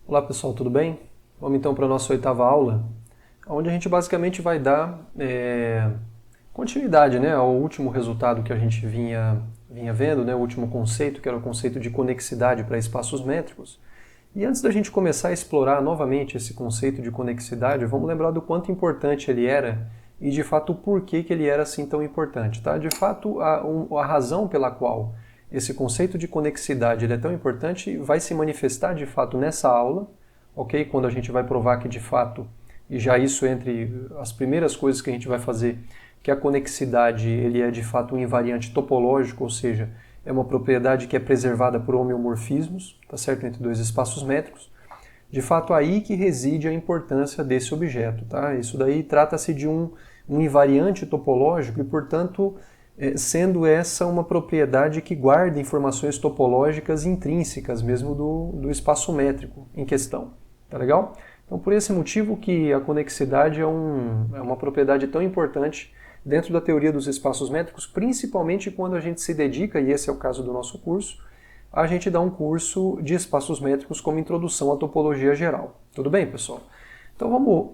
Olá pessoal, tudo bem? Vamos então para a nossa oitava aula, onde a gente basicamente vai dar continuidade, né, ao último resultado que a gente vinha vendo, né, o último conceito, que era o conceito de conexidade para espaços métricos. E antes da gente começar a explorar novamente esse conceito de conexidade, vamos lembrar do quanto importante ele era e de fato o porquê que ele era assim tão importante. Tá? De fato, a razão pela qual esse conceito de conexidade ele é tão importante vai se manifestar de fato nessa aula, ok? Quando a gente vai provar que de fato, e já isso entre as primeiras coisas que a gente vai fazer, que a conexidade ele é de fato um invariante topológico, ou seja, é uma propriedade que é preservada por homeomorfismos, tá certo? Entre dois espaços métricos. De fato, aí que reside a importância desse objeto, tá? Isso daí trata-se de um invariante topológico e, portanto, sendo essa uma propriedade que guarda informações topológicas intrínsecas mesmo do espaço métrico em questão. Tá legal? Então, por esse motivo que a conexidade é uma propriedade tão importante dentro da teoria dos espaços métricos, principalmente quando a gente se dedica, e esse é o caso do nosso curso, a gente dá um curso de espaços métricos como introdução à topologia geral. Tudo bem, pessoal? Então vamos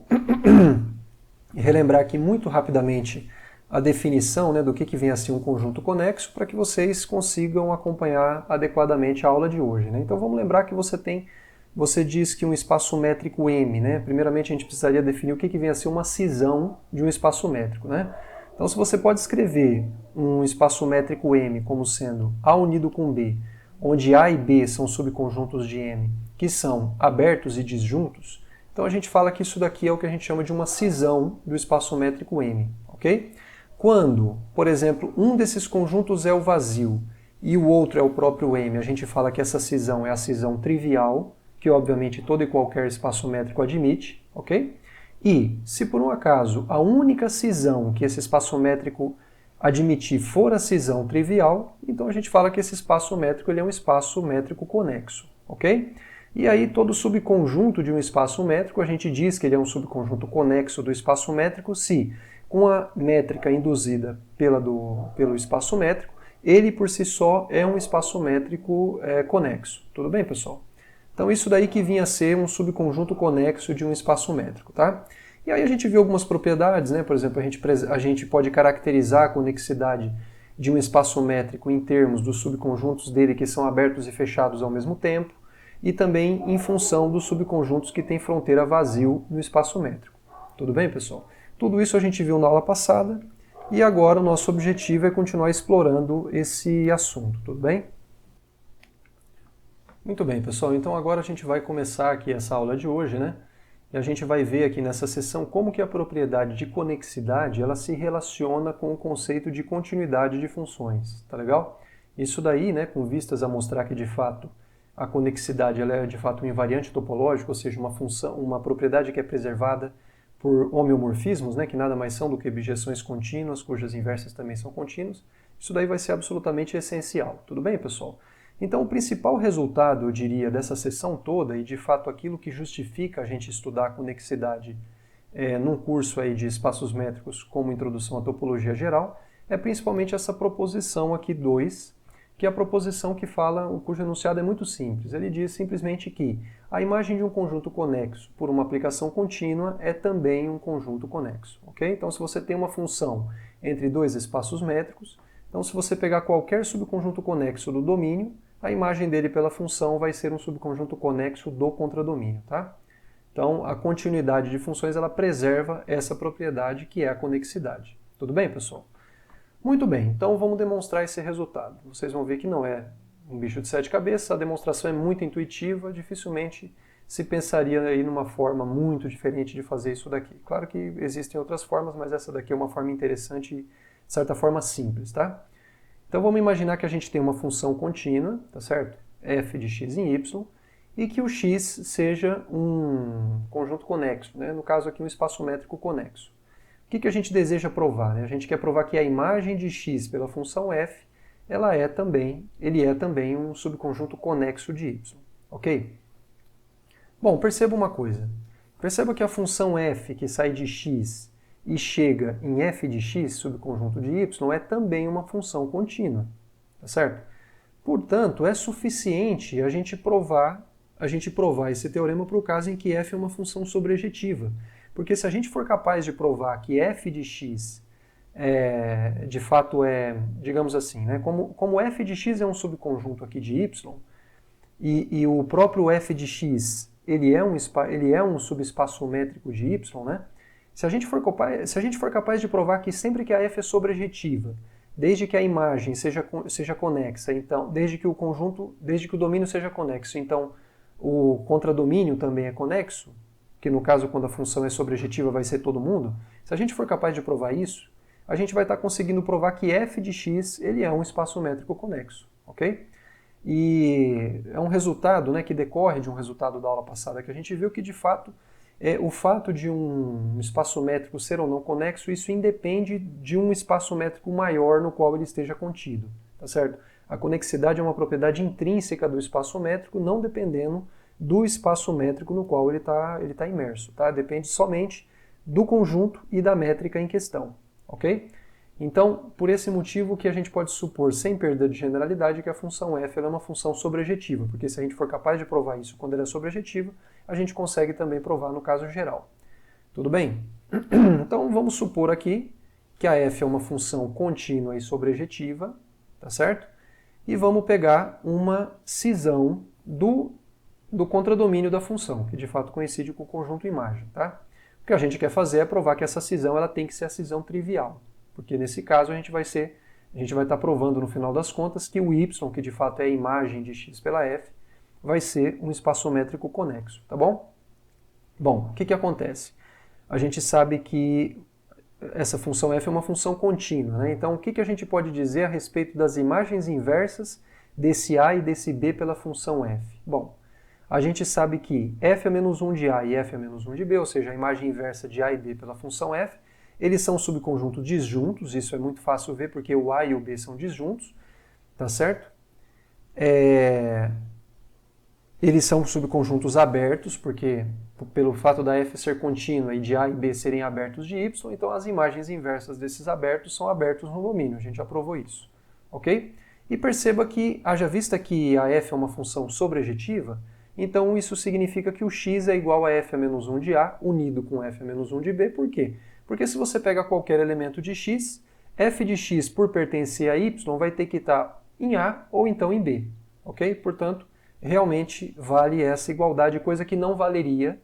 relembrar aqui muito rapidamente a definição, né, do que vem a ser um conjunto conexo para que vocês consigam acompanhar adequadamente a aula de hoje. Né? Então vamos lembrar que você diz que um espaço métrico M, né? Primeiramente a gente precisaria definir o que vem a ser uma cisão de um espaço métrico. Né? Então se você pode escrever um espaço métrico M como sendo A unido com B, onde A e B são subconjuntos de M, que são abertos e disjuntos, então a gente fala que isso daqui é o que a gente chama de uma cisão do espaço métrico M, ok? Quando, por exemplo, um desses conjuntos é o vazio e o outro é o próprio M, a gente fala que essa cisão é a cisão trivial, que obviamente todo e qualquer espaço métrico admite, ok? E, se por um acaso a única cisão que esse espaço métrico admitir for a cisão trivial, então a gente fala que esse espaço métrico ele é um espaço métrico conexo, ok? E aí todo subconjunto de um espaço métrico, a gente diz que ele é um subconjunto conexo do espaço métrico se, com a métrica induzida pelo espaço métrico, ele por si só é um espaço métrico conexo. Tudo bem, pessoal? Então isso daí que vinha a ser um subconjunto conexo de um espaço métrico, tá? E aí a gente viu algumas propriedades, né? Por exemplo, a gente pode caracterizar a conexidade de um espaço métrico em termos dos subconjuntos dele que são abertos e fechados ao mesmo tempo, e também em função dos subconjuntos que têm fronteira vazio no espaço métrico. Tudo bem, pessoal? Tudo isso a gente viu na aula passada, e agora o nosso objetivo é continuar explorando esse assunto, tudo bem? Muito bem, pessoal. Então agora a gente vai começar aqui essa aula de hoje, né? E a gente vai ver aqui nessa sessão como que a propriedade de conexidade ela se relaciona com o conceito de continuidade de funções, tá legal? Isso daí, né, com vistas a mostrar que de fato a conexidade ela é de fato um invariante topológico, ou seja, uma função, uma propriedade que é preservada por homeomorfismos, né, que nada mais são do que objeções contínuas, cujas inversas também são contínuas. Isso daí vai ser absolutamente essencial. Tudo bem, pessoal? Então, o principal resultado, eu diria, dessa sessão toda, e de fato aquilo que justifica a gente estudar a conexidade num curso aí de espaços métricos como introdução à topologia geral, é principalmente essa proposição aqui 2, que é a proposição que fala, cujo enunciado é muito simples. Ele diz simplesmente que a imagem de um conjunto conexo por uma aplicação contínua é também um conjunto conexo, ok? Então, se você tem uma função entre dois espaços métricos, então se você pegar qualquer subconjunto conexo do domínio, a imagem dele pela função vai ser um subconjunto conexo do contradomínio, tá? Então, a continuidade de funções ela preserva essa propriedade que é a conexidade. Tudo bem, pessoal? Muito bem, então vamos demonstrar esse resultado. Vocês vão ver que não é um bicho de sete cabeças, a demonstração é muito intuitiva, dificilmente se pensaria aí numa forma muito diferente de fazer isso daqui. Claro que existem outras formas, mas essa daqui é uma forma interessante e, de certa forma, simples, tá? Então vamos imaginar que a gente tem uma função contínua, tá certo? F de x em y, e que o x seja um conjunto conexo, né? No caso aqui um espaço métrico conexo. O que a gente deseja provar? Né? A gente quer provar que a imagem de x pela função f, ele é também um subconjunto conexo de y, ok? Bom, perceba uma coisa. Perceba que a função f que sai de x e chega em f de x, subconjunto de y, é também uma função contínua, tá certo? Portanto, é suficiente a gente provar a gente provar esse teorema para o caso em que f é uma função sobrejetiva. Porque se a gente for capaz de provar que f de x de fato digamos assim, né, como f de x é um subconjunto aqui de y, e o próprio f de x ele é um subespaço métrico de y, né? Se a gente for capaz de provar que sempre que a f é sobrejetiva, desde que a imagem seja conexa, então, desde que o domínio seja conexo, então o contradomínio também é conexo, que no caso quando a função é sobrejetiva vai ser todo mundo, se a gente for capaz de provar isso, a gente vai estar conseguindo provar que f de x ele é um espaço métrico conexo, ok? E é um resultado, né, que decorre de um resultado da aula passada, que a gente viu que de fato o fato de um espaço métrico ser ou não conexo, isso independe de um espaço métrico maior no qual ele esteja contido, tá certo? A conexidade é uma propriedade intrínseca do espaço métrico, não dependendo do espaço métrico no qual ele tá imerso, tá? Depende somente do conjunto e da métrica em questão, ok? Então, por esse motivo que a gente pode supor, sem perda de generalidade, que a função f é uma função sobrejetiva, porque se a gente for capaz de provar isso quando ela é sobrejetiva, a gente consegue também provar no caso geral. Tudo bem? Então, vamos supor aqui que a f é uma função contínua e sobrejetiva, tá certo? E vamos pegar uma cisão do contradomínio da função, que de fato coincide com o conjunto imagem, tá? O que a gente quer fazer é provar que essa cisão ela tem que ser a cisão trivial. Porque nesse caso a gente vai estar provando no final das contas que o y, que de fato é a imagem de x pela f, vai ser um espaço métrico conexo, tá bom? Bom, o que acontece? A gente sabe que essa função f é uma função contínua, né? Então o que a gente pode dizer a respeito das imagens inversas desse a e desse b pela função f? Bom, a gente sabe que f é menos 1 de a e f é menos 1 de b, ou seja, a imagem inversa de a e b pela função f, eles são subconjuntos disjuntos, isso é muito fácil ver porque o A e o B são disjuntos, tá certo? Eles são subconjuntos abertos, porque pelo fato da F ser contínua e de A e B serem abertos de Y, então as imagens inversas desses abertos são abertos no domínio, a gente já provou isso, ok? E perceba que, haja vista que a F é uma função sobrejetiva, então isso significa que o x é igual a f a menos 1 de A unido com f a menos 1 de B, por quê? Porque se você pega qualquer elemento de x, f de x por pertencer a y vai ter que estar em A ou então em B, ok? Portanto, realmente vale essa igualdade, coisa que não valeria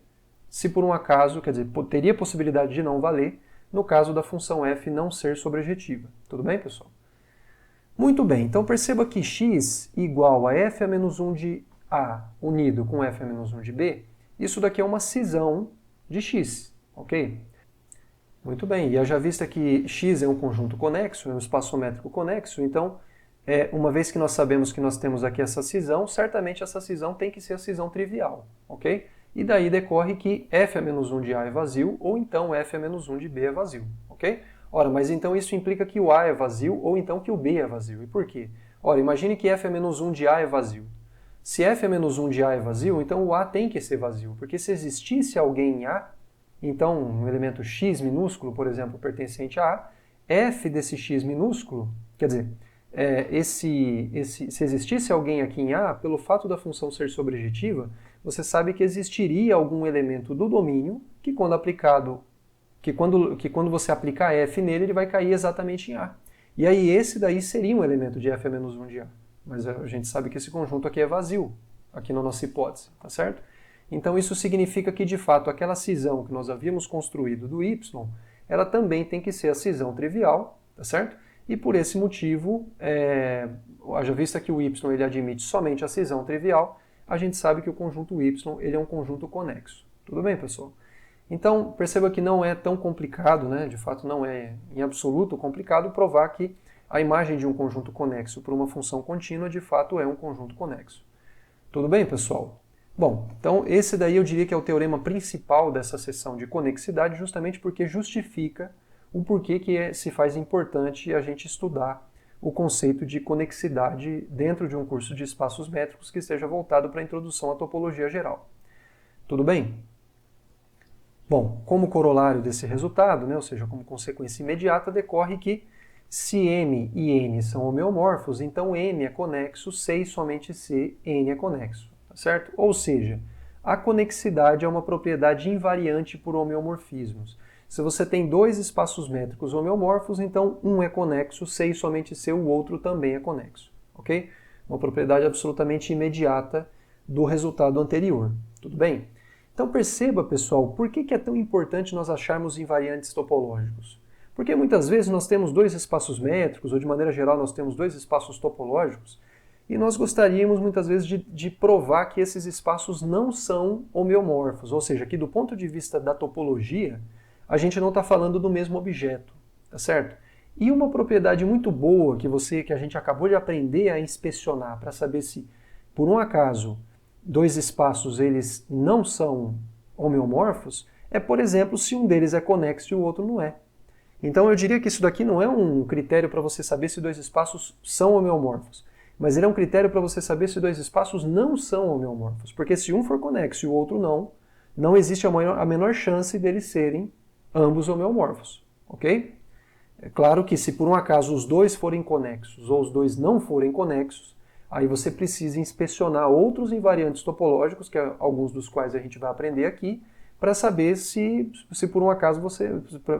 se por um acaso, quer dizer, teria possibilidade de não valer no caso da função f não ser sobrejetiva. Tudo bem, pessoal? Muito bem, então perceba que x igual a f a menos 1 de A unido com f a menos 1 de B, isso daqui é uma cisão de x, ok? Muito bem, e haja vista que x é um conjunto conexo, é um espaço métrico conexo, então, uma vez que nós sabemos que nós temos aqui essa cisão, certamente essa cisão tem que ser a cisão trivial, ok? E daí decorre que f a menos 1 de A é vazio, ou então f a menos 1 de B é vazio, ok? Ora, mas então isso implica que o A é vazio, ou então que o B é vazio. E por quê? Ora, imagine que f a menos 1 de A é vazio. Se f a menos 1 de A é vazio, então o A tem que ser vazio, porque se existisse alguém em A, então, um elemento x minúsculo, por exemplo, pertencente a A, f desse x minúsculo, quer dizer, se existisse alguém aqui em A, pelo fato da função ser sobrejetiva, você sabe que existiria algum elemento do domínio que quando aplicado, que quando você aplicar f nele, ele vai cair exatamente em A. E aí esse daí seria um elemento de f a menos 1 de A. Mas a gente sabe que esse conjunto aqui é vazio, aqui na nossa hipótese, tá certo? Então isso significa que, de fato, aquela cisão que nós havíamos construído do y, ela também tem que ser a cisão trivial, tá certo? E por esse motivo, haja vista que o y ele admite somente a cisão trivial, a gente sabe que o conjunto y ele é um conjunto conexo. Tudo bem, pessoal? Então, perceba que não é tão complicado, né? De fato não é em absoluto complicado provar que a imagem de um conjunto conexo por uma função contínua, de fato, é um conjunto conexo. Tudo bem, pessoal? Bom, então esse daí eu diria que é o teorema principal dessa seção de conexidade, justamente porque justifica o porquê que se faz importante a gente estudar o conceito de conexidade dentro de um curso de espaços métricos que esteja voltado para a introdução à topologia geral. Tudo bem? Bom, como corolário desse resultado, né, ou seja, como consequência imediata, decorre que se M e N são homeomorfos, então M é conexo, C e somente C, N é conexo. certo? Ou seja, a conexidade é uma propriedade invariante por homeomorfismos. Se você tem dois espaços métricos homeomorfos, então um é conexo, se e somente se o outro também é conexo, ok? Uma propriedade absolutamente imediata do resultado anterior, tudo bem? Então perceba, pessoal, por que é tão importante nós acharmos invariantes topológicos? Porque muitas vezes nós temos dois espaços métricos, ou de maneira geral nós temos dois espaços topológicos, e nós gostaríamos muitas vezes de provar que esses espaços não são homeomorfos, ou seja, que do ponto de vista da topologia, a gente não está falando do mesmo objeto, tá certo? E uma propriedade muito boa que a gente acabou de aprender a inspecionar para saber se, por um acaso, dois espaços eles não são homeomorfos, é, por exemplo, se um deles é conexo e o outro não é. Então eu diria que isso daqui não é um critério para você saber se dois espaços são homeomorfos, mas ele é um critério para você saber se dois espaços não são homeomorfos, porque se um for conexo e o outro não, não existe a menor chance deles serem ambos homeomorfos, ok? É claro que se por um acaso os dois forem conexos ou os dois não forem conexos, aí você precisa inspecionar outros invariantes topológicos, que é alguns dos quais a gente vai aprender aqui, para saber se por um acaso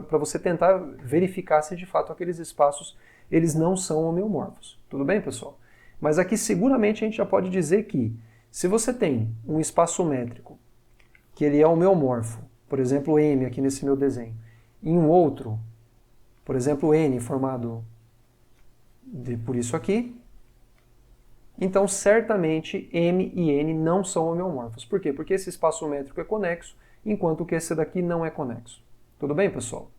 para você tentar verificar se de fato aqueles espaços eles não são homeomorfos. Tudo bem, pessoal? Mas aqui seguramente a gente já pode dizer que se você tem um espaço métrico que ele é homeomorfo, por exemplo M aqui nesse meu desenho, e um outro, por exemplo N formado por isso aqui, então certamente M e N não são homeomorfos. Por quê? Porque esse espaço métrico é conexo, enquanto que esse daqui não é conexo. Tudo bem, pessoal?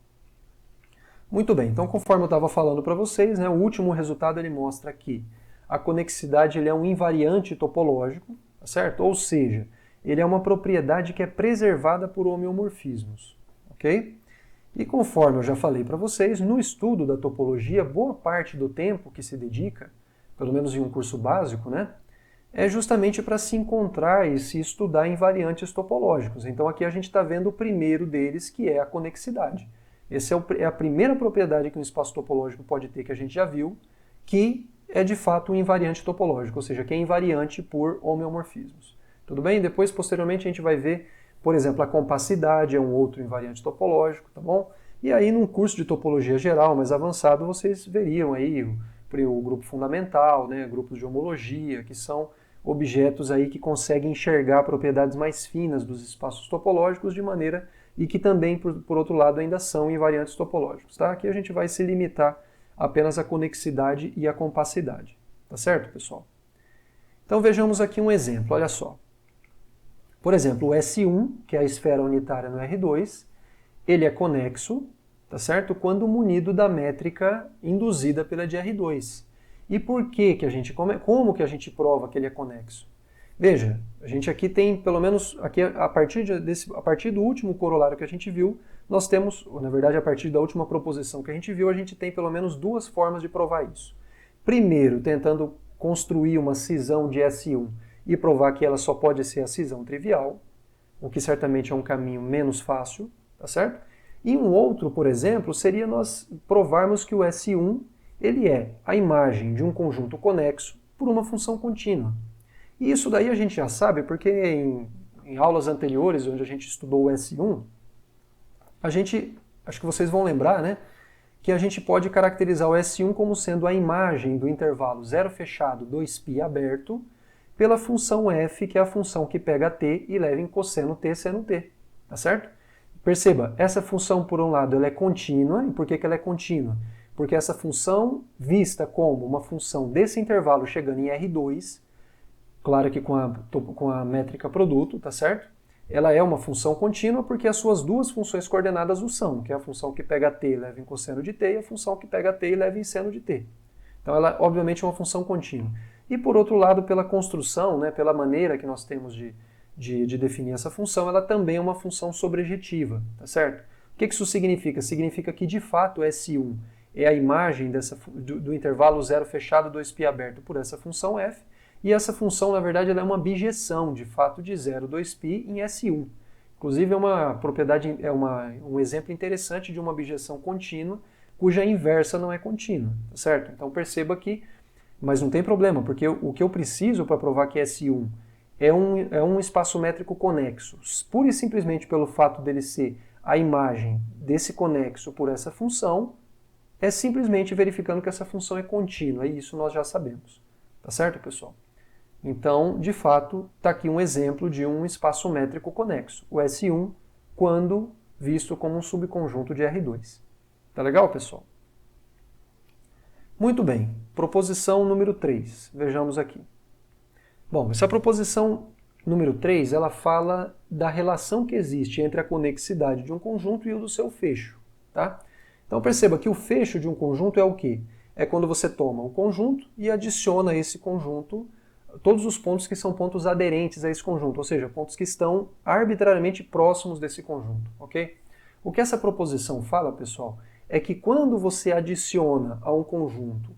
Muito bem, então conforme eu estava falando para vocês, né, o último resultado ele mostra que a conexidade ele é um invariante topológico, tá certo? Ou seja, ele é uma propriedade que é preservada por homeomorfismos, ok? E conforme eu já falei para vocês, no estudo da topologia, boa parte do tempo que se dedica, pelo menos em um curso básico, né, é justamente para se encontrar e se estudar invariantes topológicos. Então aqui a gente está vendo o primeiro deles, que é a conexidade. Essa é a primeira propriedade que um espaço topológico pode ter, que a gente já viu, que é de fato um invariante topológico, ou seja, que é invariante por homeomorfismos. Tudo bem? Depois, posteriormente, a gente vai ver, por exemplo, a compacidade é um outro invariante topológico, tá bom? E aí, num curso de topologia geral mais avançado, vocês veriam aí o grupo fundamental, né, grupos de homologia, que são objetos aí que conseguem enxergar propriedades mais finas dos espaços topológicos de maneira e que também, por outro lado, ainda são invariantes topológicos, tá? Aqui a gente vai se limitar apenas à conexidade e à compacidade, tá certo, pessoal? Então vejamos aqui um exemplo, olha só. Por exemplo, o S1, que é a esfera unitária no R2, ele é conexo, tá certo? Quando munido da métrica induzida pela de R2. E por que como que a gente prova que ele é conexo? Veja, a gente aqui tem, pelo menos, aqui a partir do último corolário que a gente viu, nós temos, na verdade, a partir da última proposição que a gente viu, a gente tem pelo menos duas formas de provar isso. Primeiro, tentando construir uma cisão de S1 e provar que ela só pode ser a cisão trivial, o que certamente é um caminho menos fácil, tá certo? E um outro, por exemplo, seria nós provarmos que o S1 ele é a imagem de um conjunto conexo por uma função contínua. E isso daí a gente já sabe porque em aulas anteriores, onde a gente estudou o S1, acho que vocês vão lembrar, né, que a gente pode caracterizar o S1 como sendo a imagem do intervalo 0 fechado 2π aberto pela função f, que é a função que pega t e leva em cosseno t seno t, tá certo? Perceba, essa função, por um lado, ela é contínua. E por que ela é contínua? Porque essa função, vista como uma função desse intervalo chegando em R2, claro que com a métrica produto, tá certo? Ela é uma função contínua porque as suas duas funções coordenadas o são, que é a função que pega t e leva em cosseno de t e a função que pega t e leva em seno de t. Então ela, obviamente, é uma função contínua. E, por outro lado, pela construção, né, pela maneira que nós temos de definir essa função, ela também é uma função sobrejetiva, tá certo? O que isso significa? Significa que, de fato, S1 é a imagem do intervalo 0 fechado 2π aberto por essa função f, e essa função, na verdade, ela é uma bijeção, de fato, de 0, 2π em S1. Inclusive, é uma propriedade, um exemplo interessante de uma bijeção contínua, cuja inversa não é contínua, tá certo? Então, perceba que, mas não tem problema, porque o que eu preciso para provar que S1 é um espaço métrico conexo. Pura e simplesmente pelo fato dele ser a imagem desse conexo por essa função, é simplesmente verificando que essa função é contínua, e isso nós já sabemos. Tá certo, pessoal? Então, de fato, está aqui um exemplo de um espaço métrico conexo, o S1, quando visto como um subconjunto de R2. Tá legal, pessoal? Muito bem, proposição número 3, vejamos aqui. Bom, essa proposição número 3, ela fala da relação que existe entre a conexidade de um conjunto e o do seu fecho, tá? Então perceba que o fecho de um conjunto é o quê? É quando você toma um conjunto e adiciona a esse conjunto todos os pontos que são pontos aderentes a esse conjunto, ou seja, pontos que estão arbitrariamente próximos desse conjunto, ok? O que essa proposição fala, pessoal, é que quando você adiciona a um conjunto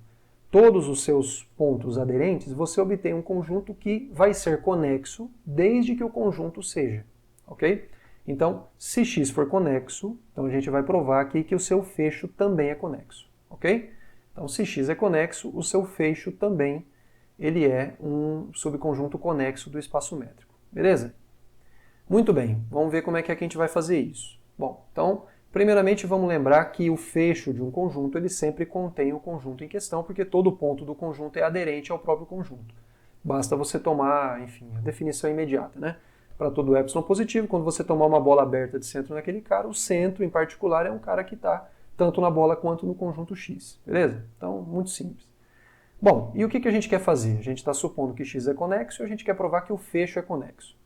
todos os seus pontos aderentes, você obtém um conjunto que vai ser conexo desde que o conjunto seja, ok? Então, se x for conexo, então a gente vai provar aqui que o seu fecho também é conexo, ok? Então, se x é conexo, o seu fecho também ele é um subconjunto conexo do espaço métrico, beleza? Muito bem, vamos ver como é que a gente vai fazer isso. Bom, então, primeiramente vamos lembrar que o fecho de um conjunto ele sempre contém o conjunto em questão, porque todo ponto do conjunto é aderente ao próprio conjunto. Basta você tomar, enfim, a definição imediata, né? Para todo epsilon positivo, quando você tomar uma bola aberta de centro naquele cara, o centro em particular é um cara que está tanto na bola quanto no conjunto x, beleza? Então, muito simples. Bom, e o que a gente quer fazer? A gente está supondo que x é conexo e a gente quer provar que o fecho é conexo.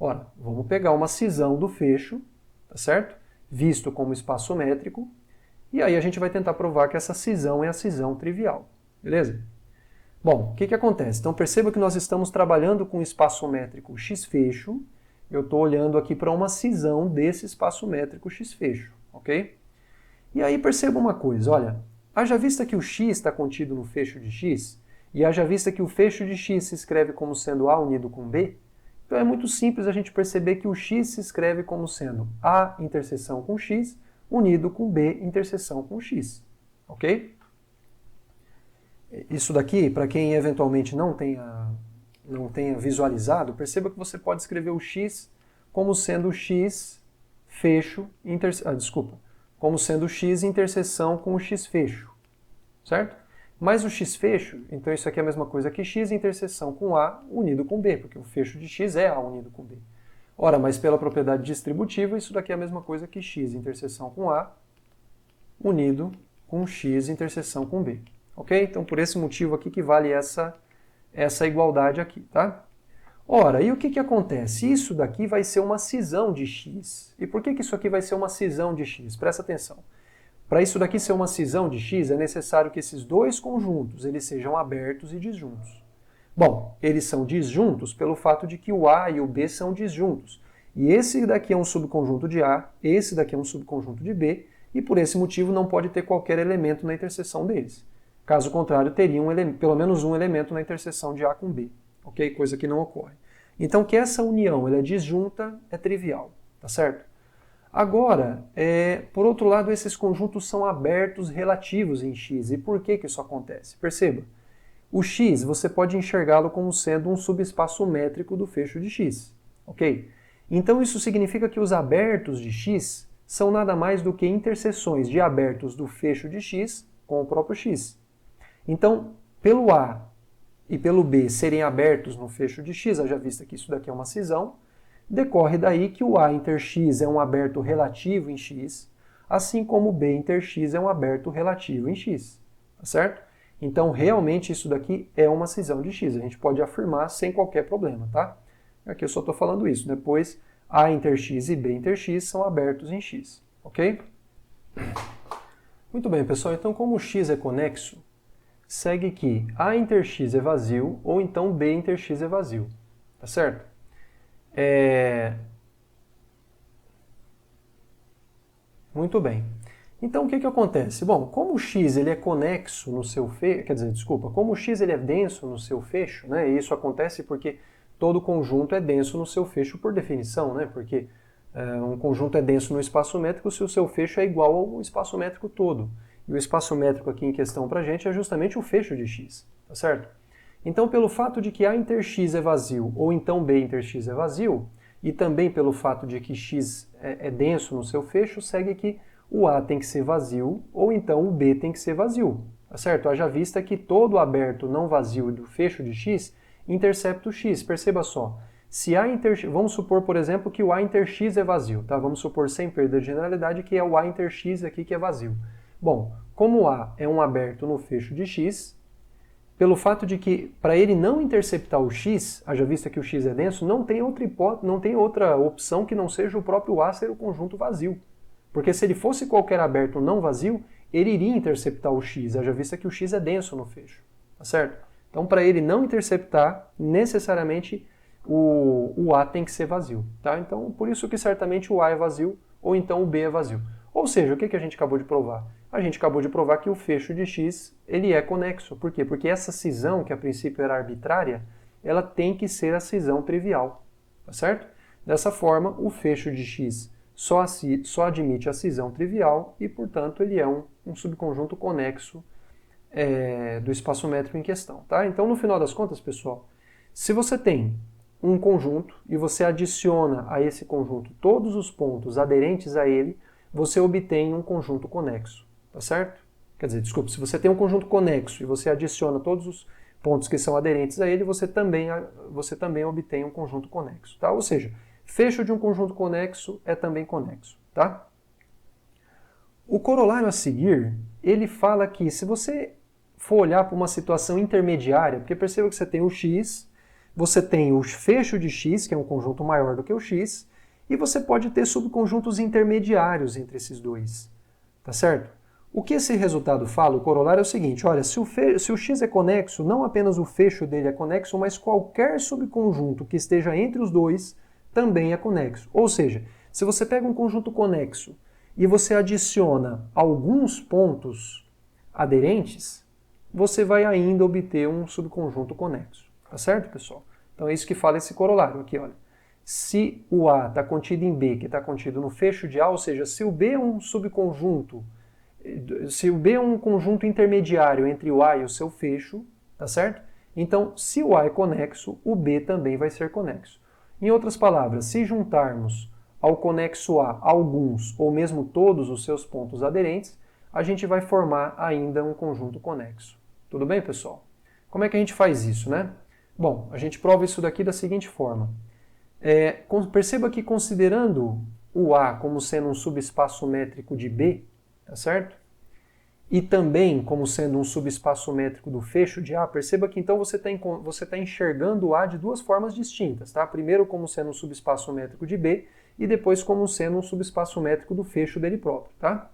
Ora, vamos pegar uma cisão do fecho, tá certo? Visto como espaço métrico, e aí a gente vai tentar provar que essa cisão é a cisão trivial, beleza? Bom, o que acontece? Então perceba que nós estamos trabalhando com o espaço métrico x fecho, eu estou olhando aqui para uma cisão desse espaço métrico x fecho, ok? E aí perceba uma coisa, olha, haja vista que o x está contido no fecho de x, e haja vista que o fecho de x se escreve como sendo A unido com B, então é muito simples a gente perceber que o x se escreve como sendo A interseção com x unido com B interseção com x, ok? Isso daqui, para quem eventualmente não tenha visualizado, perceba que você pode escrever o x como sendo x fecho, como sendo x interseção com o x fecho, certo? Mas o x fecho, então isso aqui é a mesma coisa que x interseção com A unido com B, porque o fecho de x é A unido com B. Ora, mas pela propriedade distributiva, isso daqui é a mesma coisa que x interseção com A unido com x interseção com B. Ok? Então, por esse motivo aqui que vale essa igualdade aqui, tá? Ora, e o que acontece? Isso daqui vai ser uma cisão de x. E por que isso aqui vai ser uma cisão de x? Presta atenção. Para isso daqui ser uma cisão de x, é necessário que esses dois conjuntos eles sejam abertos e disjuntos. Bom, eles são disjuntos pelo fato de que o A e o B são disjuntos. E esse daqui é um subconjunto de A, esse daqui é um subconjunto de B, e por esse motivo não pode ter qualquer elemento na interseção deles. Caso contrário, teria pelo menos um elemento na interseção de A com B, ok? Coisa que não ocorre. Então, que essa união ela é disjunta é trivial, tá certo? Agora, por outro lado, esses conjuntos são abertos relativos em x. E por que isso acontece? Perceba, o x você pode enxergá-lo como sendo um subespaço métrico do fecho de x, ok? Então isso significa que os abertos de x são nada mais do que interseções de abertos do fecho de x com o próprio x. Então, pelo A e pelo B serem abertos no fecho de x, haja vista que isso daqui é uma cisão, decorre daí que o A inter x é um aberto relativo em x, assim como o B inter x é um aberto relativo em x, tá certo? Então, realmente, isso daqui é uma cisão de x, a gente pode afirmar sem qualquer problema, tá? Aqui eu só estou falando isso, depois A inter x e B inter x são abertos em x, ok? Muito bem, pessoal, então como o x é conexo, segue que A inter x é vazio ou então B inter x é vazio, tá certo? Muito bem. Então o que acontece? Bom, como o x ele é conexo no seu fecho, como o x ele é denso no seu fecho, né? E isso acontece porque todo conjunto é denso no seu fecho por definição, né? Porque um conjunto é denso no espaço métrico se o seu fecho é igual ao espaço métrico todo. E o espaço métrico aqui em questão pra gente é justamente o fecho de x, tá certo? Então, pelo fato de que A inter x é vazio, ou então B inter x é vazio, e também pelo fato de que x é denso no seu fecho, segue que o A tem que ser vazio, ou então o B tem que ser vazio, tá certo? Haja vista que todo aberto não vazio do fecho de x intercepta o x. Perceba só, se A inter x, vamos supor, por exemplo, que o A inter x é vazio, tá? Vamos supor, sem perda de generalidade, que é o A inter x aqui que é vazio. Bom, como A é um aberto no fecho de x, pelo fato de que, para ele não interceptar o x, haja vista que o x é denso, não tem outra opção que não seja o próprio A ser o conjunto vazio. Porque se ele fosse qualquer aberto não vazio, ele iria interceptar o x, haja vista que o x é denso no fecho. Tá certo? Então, para ele não interceptar, necessariamente o A tem que ser vazio. Tá? Então, por isso que certamente o A é vazio, ou então o B é vazio. Ou seja, o que a gente acabou de provar? A gente acabou de provar que o fecho de x ele é conexo. Por quê? Porque essa cisão, que a princípio era arbitrária, ela tem que ser a cisão trivial. Tá certo? Dessa forma, o fecho de x só admite a cisão trivial e, portanto, ele é um subconjunto conexo do espaço métrico em questão. Tá? Então, no final das contas, pessoal, se você tem um conjunto e você adiciona a esse conjunto todos os pontos aderentes a ele, você obtém um conjunto conexo. Tá certo? Quer dizer, desculpa, se você tem um conjunto conexo e você adiciona todos os pontos que são aderentes a ele, você também obtém um conjunto conexo. Tá? Ou seja, fecho de um conjunto conexo é também conexo. Tá? O corolário a seguir, ele fala que se você for olhar para uma situação intermediária, porque perceba que você tem o x, você tem o fecho de x, que é um conjunto maior do que o x, e você pode ter subconjuntos intermediários entre esses dois. Tá certo? O que esse resultado fala, o corolário é o seguinte, olha, se o x é conexo, não apenas o fecho dele é conexo, mas qualquer subconjunto que esteja entre os dois também é conexo. Ou seja, se você pega um conjunto conexo e você adiciona alguns pontos aderentes, você vai ainda obter um subconjunto conexo. Tá certo, pessoal? Então é isso que fala esse corolário aqui, olha. Se o A está contido em B, que está contido no fecho de A, ou seja, se o B é um subconjunto, se o B é um conjunto intermediário entre o A e o seu fecho, tá certo? Então, se o A é conexo, o B também vai ser conexo. Em outras palavras, se juntarmos ao conexo A alguns ou mesmo todos os seus pontos aderentes, a gente vai formar ainda um conjunto conexo. Tudo bem, pessoal? Como é que a gente faz isso, né? Bom, a gente prova isso daqui da seguinte forma. Perceba que considerando o A como sendo um subespaço métrico de B, tá certo? E também como sendo um subespaço métrico do fecho de A, perceba que então você está enxergando o A de duas formas distintas, tá? Primeiro como sendo um subespaço métrico de B e depois como sendo um subespaço métrico do fecho dele próprio, tá?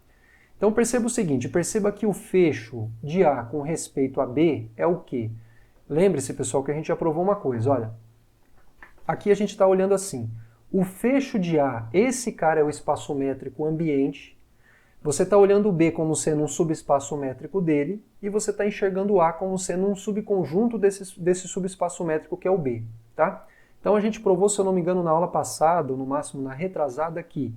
Então perceba o seguinte, perceba que o fecho de A com respeito a B é o quê? Lembre-se, pessoal, que a gente já provou uma coisa, olha. Aqui a gente está olhando assim, o fecho de A, esse cara é o espaço métrico ambiente, você está olhando o B como sendo um subespaço métrico dele, e você está enxergando o A como sendo um subconjunto desse subespaço métrico que é o B. Tá? Então a gente provou, se eu não me engano, na aula passada, ou no máximo na retrasada, que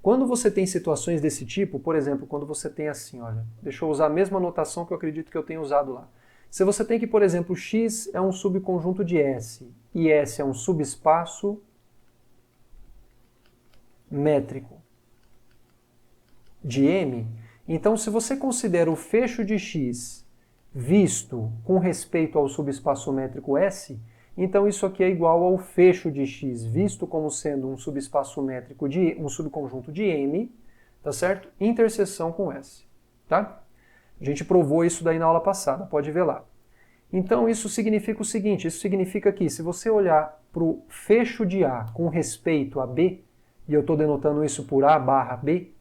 quando você tem situações desse tipo, por exemplo, quando você tem assim, olha, deixa eu usar a mesma notação que eu acredito que eu tenho usado lá. Se você tem que, por exemplo, X é um subconjunto de S, e S é um subespaço métrico de M, então se você considera o fecho de X visto com respeito ao subespaço métrico S, então isso aqui é igual ao fecho de X visto como sendo um subespaço métrico de um subconjunto de M, tá certo? Interseção com S, tá? A gente provou isso daí na aula passada, pode ver lá. Então isso significa o seguinte, isso significa que se você olhar para o fecho de A com respeito a B, e eu estou denotando isso por A barra B,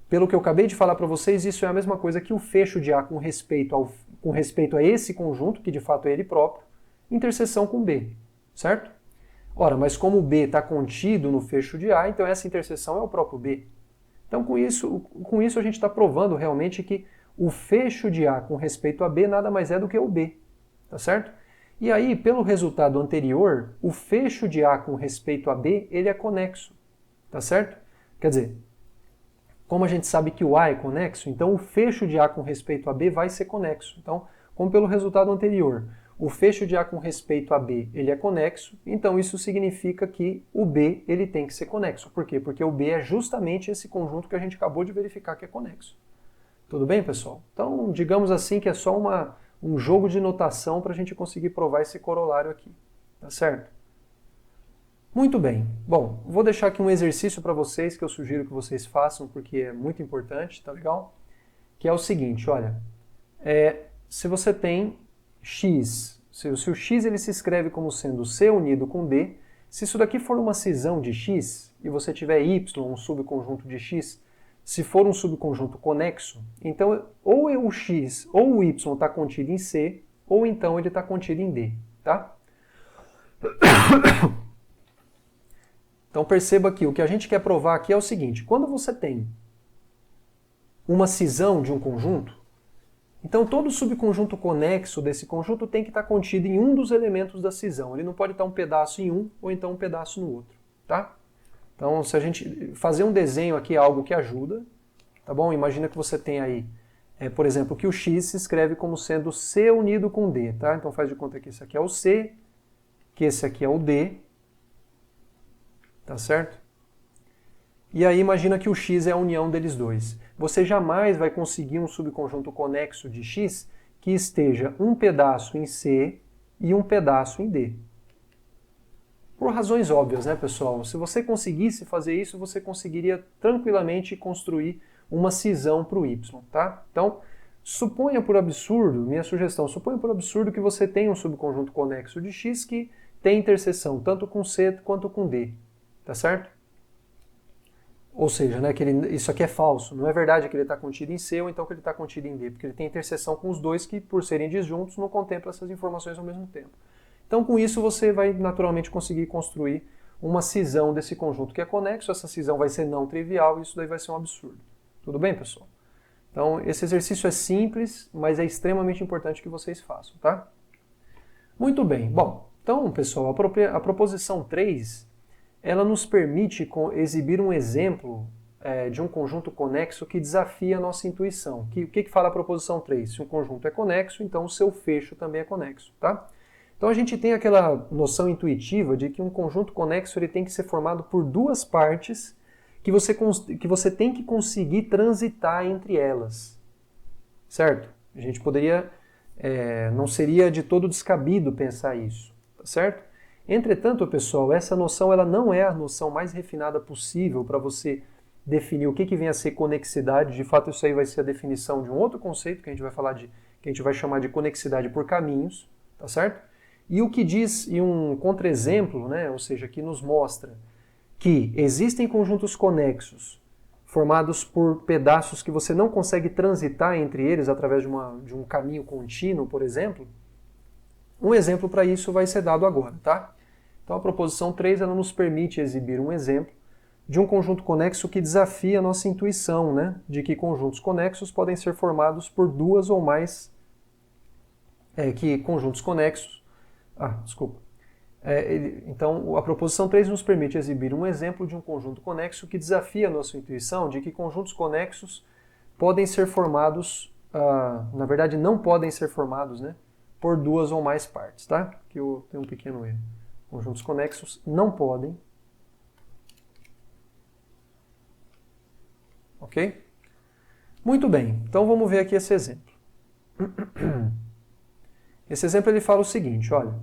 pelo que eu acabei de falar para vocês, isso é a mesma coisa que o fecho de A com respeito a esse conjunto, que de fato é ele próprio, interseção com B, certo? Ora, mas como o B está contido no fecho de A, então essa interseção é o próprio B. Então com isso a gente está provando realmente que o fecho de A com respeito a B nada mais é do que o B, tá certo? E aí, pelo resultado anterior, o fecho de A com respeito a B, ele é conexo, tá certo? Quer dizer, como a gente sabe que o A é conexo, então o fecho de A com respeito a B vai ser conexo. Então, como pelo resultado anterior, o fecho de A com respeito a B ele é conexo, então isso significa que o B ele tem que ser conexo. Por quê? Porque o B é justamente esse conjunto que a gente acabou de verificar que é conexo. Tudo bem, pessoal? Então, digamos assim que é só um jogo de notação para a gente conseguir provar esse corolário aqui. Tá certo? Muito bem. Bom, vou deixar aqui um exercício para vocês que eu sugiro que vocês façam porque é muito importante, tá legal? Que é o seguinte, olha, se você tem x, se o x ele se escreve como sendo C unido com D, se isso daqui for uma cisão de x e você tiver y, um subconjunto de x, se for um subconjunto conexo, então ou o x ou o y está contido em C, ou então ele está contido em D, tá? Então perceba que o que a gente quer provar aqui é o seguinte, quando você tem uma cisão de um conjunto, então todo subconjunto conexo desse conjunto tem que estar contido em um dos elementos da cisão. Ele não pode estar um pedaço em um ou então um pedaço no outro, tá? Então se a gente fazer um desenho aqui é algo que ajuda, tá bom? Imagina que você tem aí, por exemplo, que o x se escreve como sendo C unido com D, tá? Então faz de conta que esse aqui é o C, que esse aqui é o D, tá certo? E aí imagina que o x é a união deles dois. Você jamais vai conseguir um subconjunto conexo de x que esteja um pedaço em C e um pedaço em D. Por razões óbvias, né, pessoal? Se você conseguisse fazer isso, você conseguiria tranquilamente construir uma cisão para o y, tá? Então, suponha por absurdo, minha sugestão, suponha por absurdo que você tenha um subconjunto conexo de x que tem interseção tanto com C quanto com D. Tá certo? Ou seja, né, que isso aqui é falso. Não é verdade que ele está contido em C ou então que ele está contido em D, porque ele tem interseção com os dois que, por serem disjuntos, não contemplam essas informações ao mesmo tempo. Então, com isso, você vai naturalmente conseguir construir uma cisão desse conjunto que é conexo. Essa cisão vai ser não trivial e isso daí vai ser um absurdo. Tudo bem, pessoal? Então, esse exercício é simples, mas é extremamente importante que vocês façam, tá? Muito bem. Bom, então, pessoal, a proposição 3... ela nos permite exibir um exemplo de um conjunto conexo que desafia a nossa intuição. O que fala a proposição 3? Se um conjunto é conexo, então o seu fecho também é conexo, tá? Então a gente tem aquela noção intuitiva de que um conjunto conexo ele tem que ser formado por duas partes que você tem que conseguir transitar entre elas, certo? A gente poderia, não seria de todo descabido pensar isso, tá certo? Entretanto, pessoal, essa noção ela não é a noção mais refinada possível para você definir o que vem a ser conexidade. De fato, isso aí vai ser a definição de um outro conceito que a gente vai falar que a gente vai chamar de conexidade por caminhos, tá certo? E o que diz, e um contra-exemplo, né, ou seja, que nos mostra que existem conjuntos conexos formados por pedaços que você não consegue transitar entre eles através de um caminho contínuo, por exemplo. Um exemplo para isso vai ser dado agora, tá? Então a proposição 3 ela nos permite exibir um exemplo de um conjunto conexo que desafia a nossa intuição, né? De que conjuntos conexos podem ser formados por duas ou mais conjuntos conexos. Então a proposição 3 nos permite exibir um exemplo de um conjunto conexo que desafia a nossa intuição de que conjuntos conexos podem ser formados, na verdade não podem ser formados, né? Por duas ou mais partes, tá? Aqui eu tenho um pequeno erro. Conjuntos conexos não podem. Ok? Muito bem, então vamos ver aqui esse exemplo. Esse exemplo ele fala o seguinte, olha.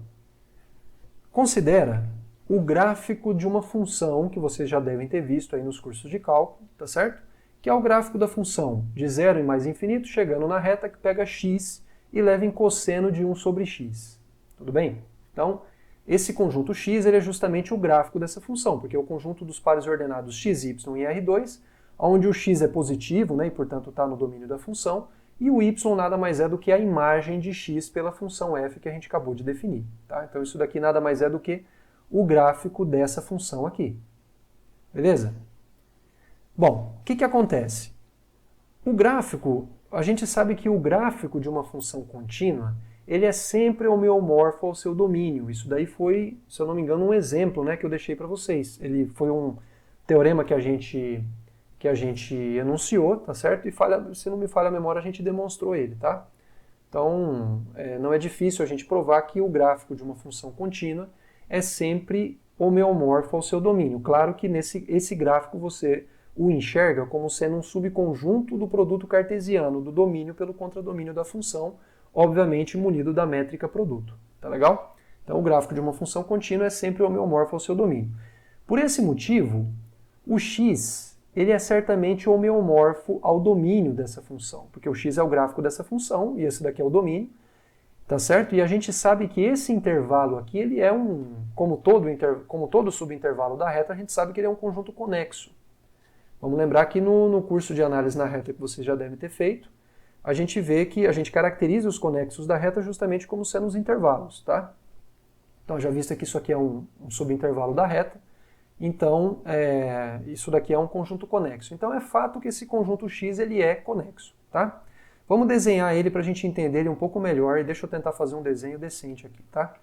Considera o gráfico de uma função que vocês já devem ter visto aí nos cursos de cálculo, tá certo? Que é o gráfico da função de 0 e mais infinito, chegando na reta que pega x e leva em cosseno de 1 sobre x. Tudo bem? Então, esse conjunto x ele é justamente o gráfico dessa função, porque é o conjunto dos pares ordenados x, y e r2, onde o x é positivo, né, e portanto está no domínio da função, e o y nada mais é do que a imagem de x pela função f que a gente acabou de definir. Tá? Então isso daqui nada mais é do que o gráfico dessa função aqui. Beleza? Bom, o que acontece? O gráfico... A gente sabe que o gráfico de uma função contínua, ele é sempre homeomorfo ao seu domínio. Isso daí foi, se eu não me engano, um exemplo, né, que eu deixei para vocês. Ele foi um teorema que a gente enunciou, tá certo? E se não me falha a memória, a gente demonstrou ele, tá? Então, não é difícil a gente provar que o gráfico de uma função contínua é sempre homeomorfo ao seu domínio. Claro que esse gráfico você o enxerga como sendo um subconjunto do produto cartesiano do domínio pelo contradomínio da função, obviamente munido da métrica produto. Tá legal? Então, o gráfico de uma função contínua é sempre homeomorfo ao seu domínio. Por esse motivo, o x ele é certamente homeomorfo ao domínio dessa função, porque o x é o gráfico dessa função e esse daqui é o domínio, tá certo? E a gente sabe que esse intervalo aqui, ele é como todo subintervalo da reta, a gente sabe que ele é um conjunto conexo. Vamos lembrar que no curso de análise na reta que vocês já devem ter feito, a gente vê que a gente caracteriza os conexos da reta justamente como sendo os intervalos, tá? Então, já visto que isso aqui é um subintervalo da reta, então isso daqui é um conjunto conexo. Então, é fato que esse conjunto X ele é conexo, tá? Vamos desenhar ele para a gente entender ele um pouco melhor e deixa eu tentar fazer um desenho decente aqui, tá?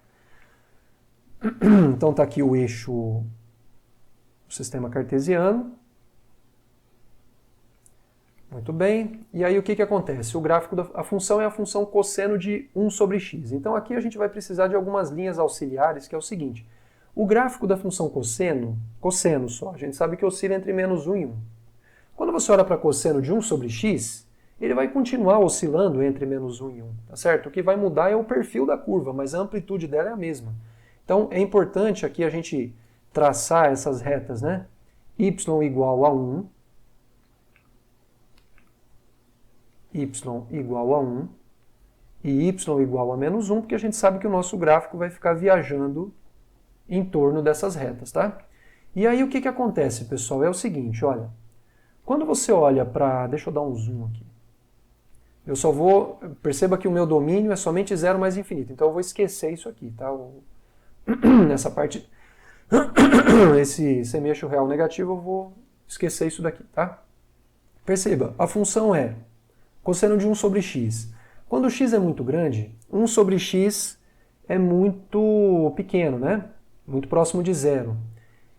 Então, tá aqui o eixo do sistema cartesiano. Muito bem. E aí o que acontece? O gráfico da função é a função cosseno de 1 sobre x. Então aqui a gente vai precisar de algumas linhas auxiliares, que é o seguinte. O gráfico da função cosseno só, a gente sabe que oscila entre menos 1 e 1. Quando você olha para cosseno de 1 sobre x, ele vai continuar oscilando entre menos 1 e 1, tá certo? O que vai mudar é o perfil da curva, mas a amplitude dela é a mesma. Então é importante aqui a gente traçar essas retas, né? Y igual a 1, y igual a 1 e y igual a menos 1, porque a gente sabe que o nosso gráfico vai ficar viajando em torno dessas retas, tá? E aí o que acontece, pessoal? É o seguinte, olha, quando você olha para... Deixa eu dar um zoom aqui. Eu só vou... Perceba que o meu domínio é somente 0 mais infinito, então eu vou esquecer isso aqui, tá? Nessa parte... Esse semi-eixo real negativo, eu vou esquecer isso daqui, tá? Perceba, a função é cosseno de 1 sobre x. Quando x é muito grande, 1 sobre x é muito pequeno, né? Muito próximo de zero.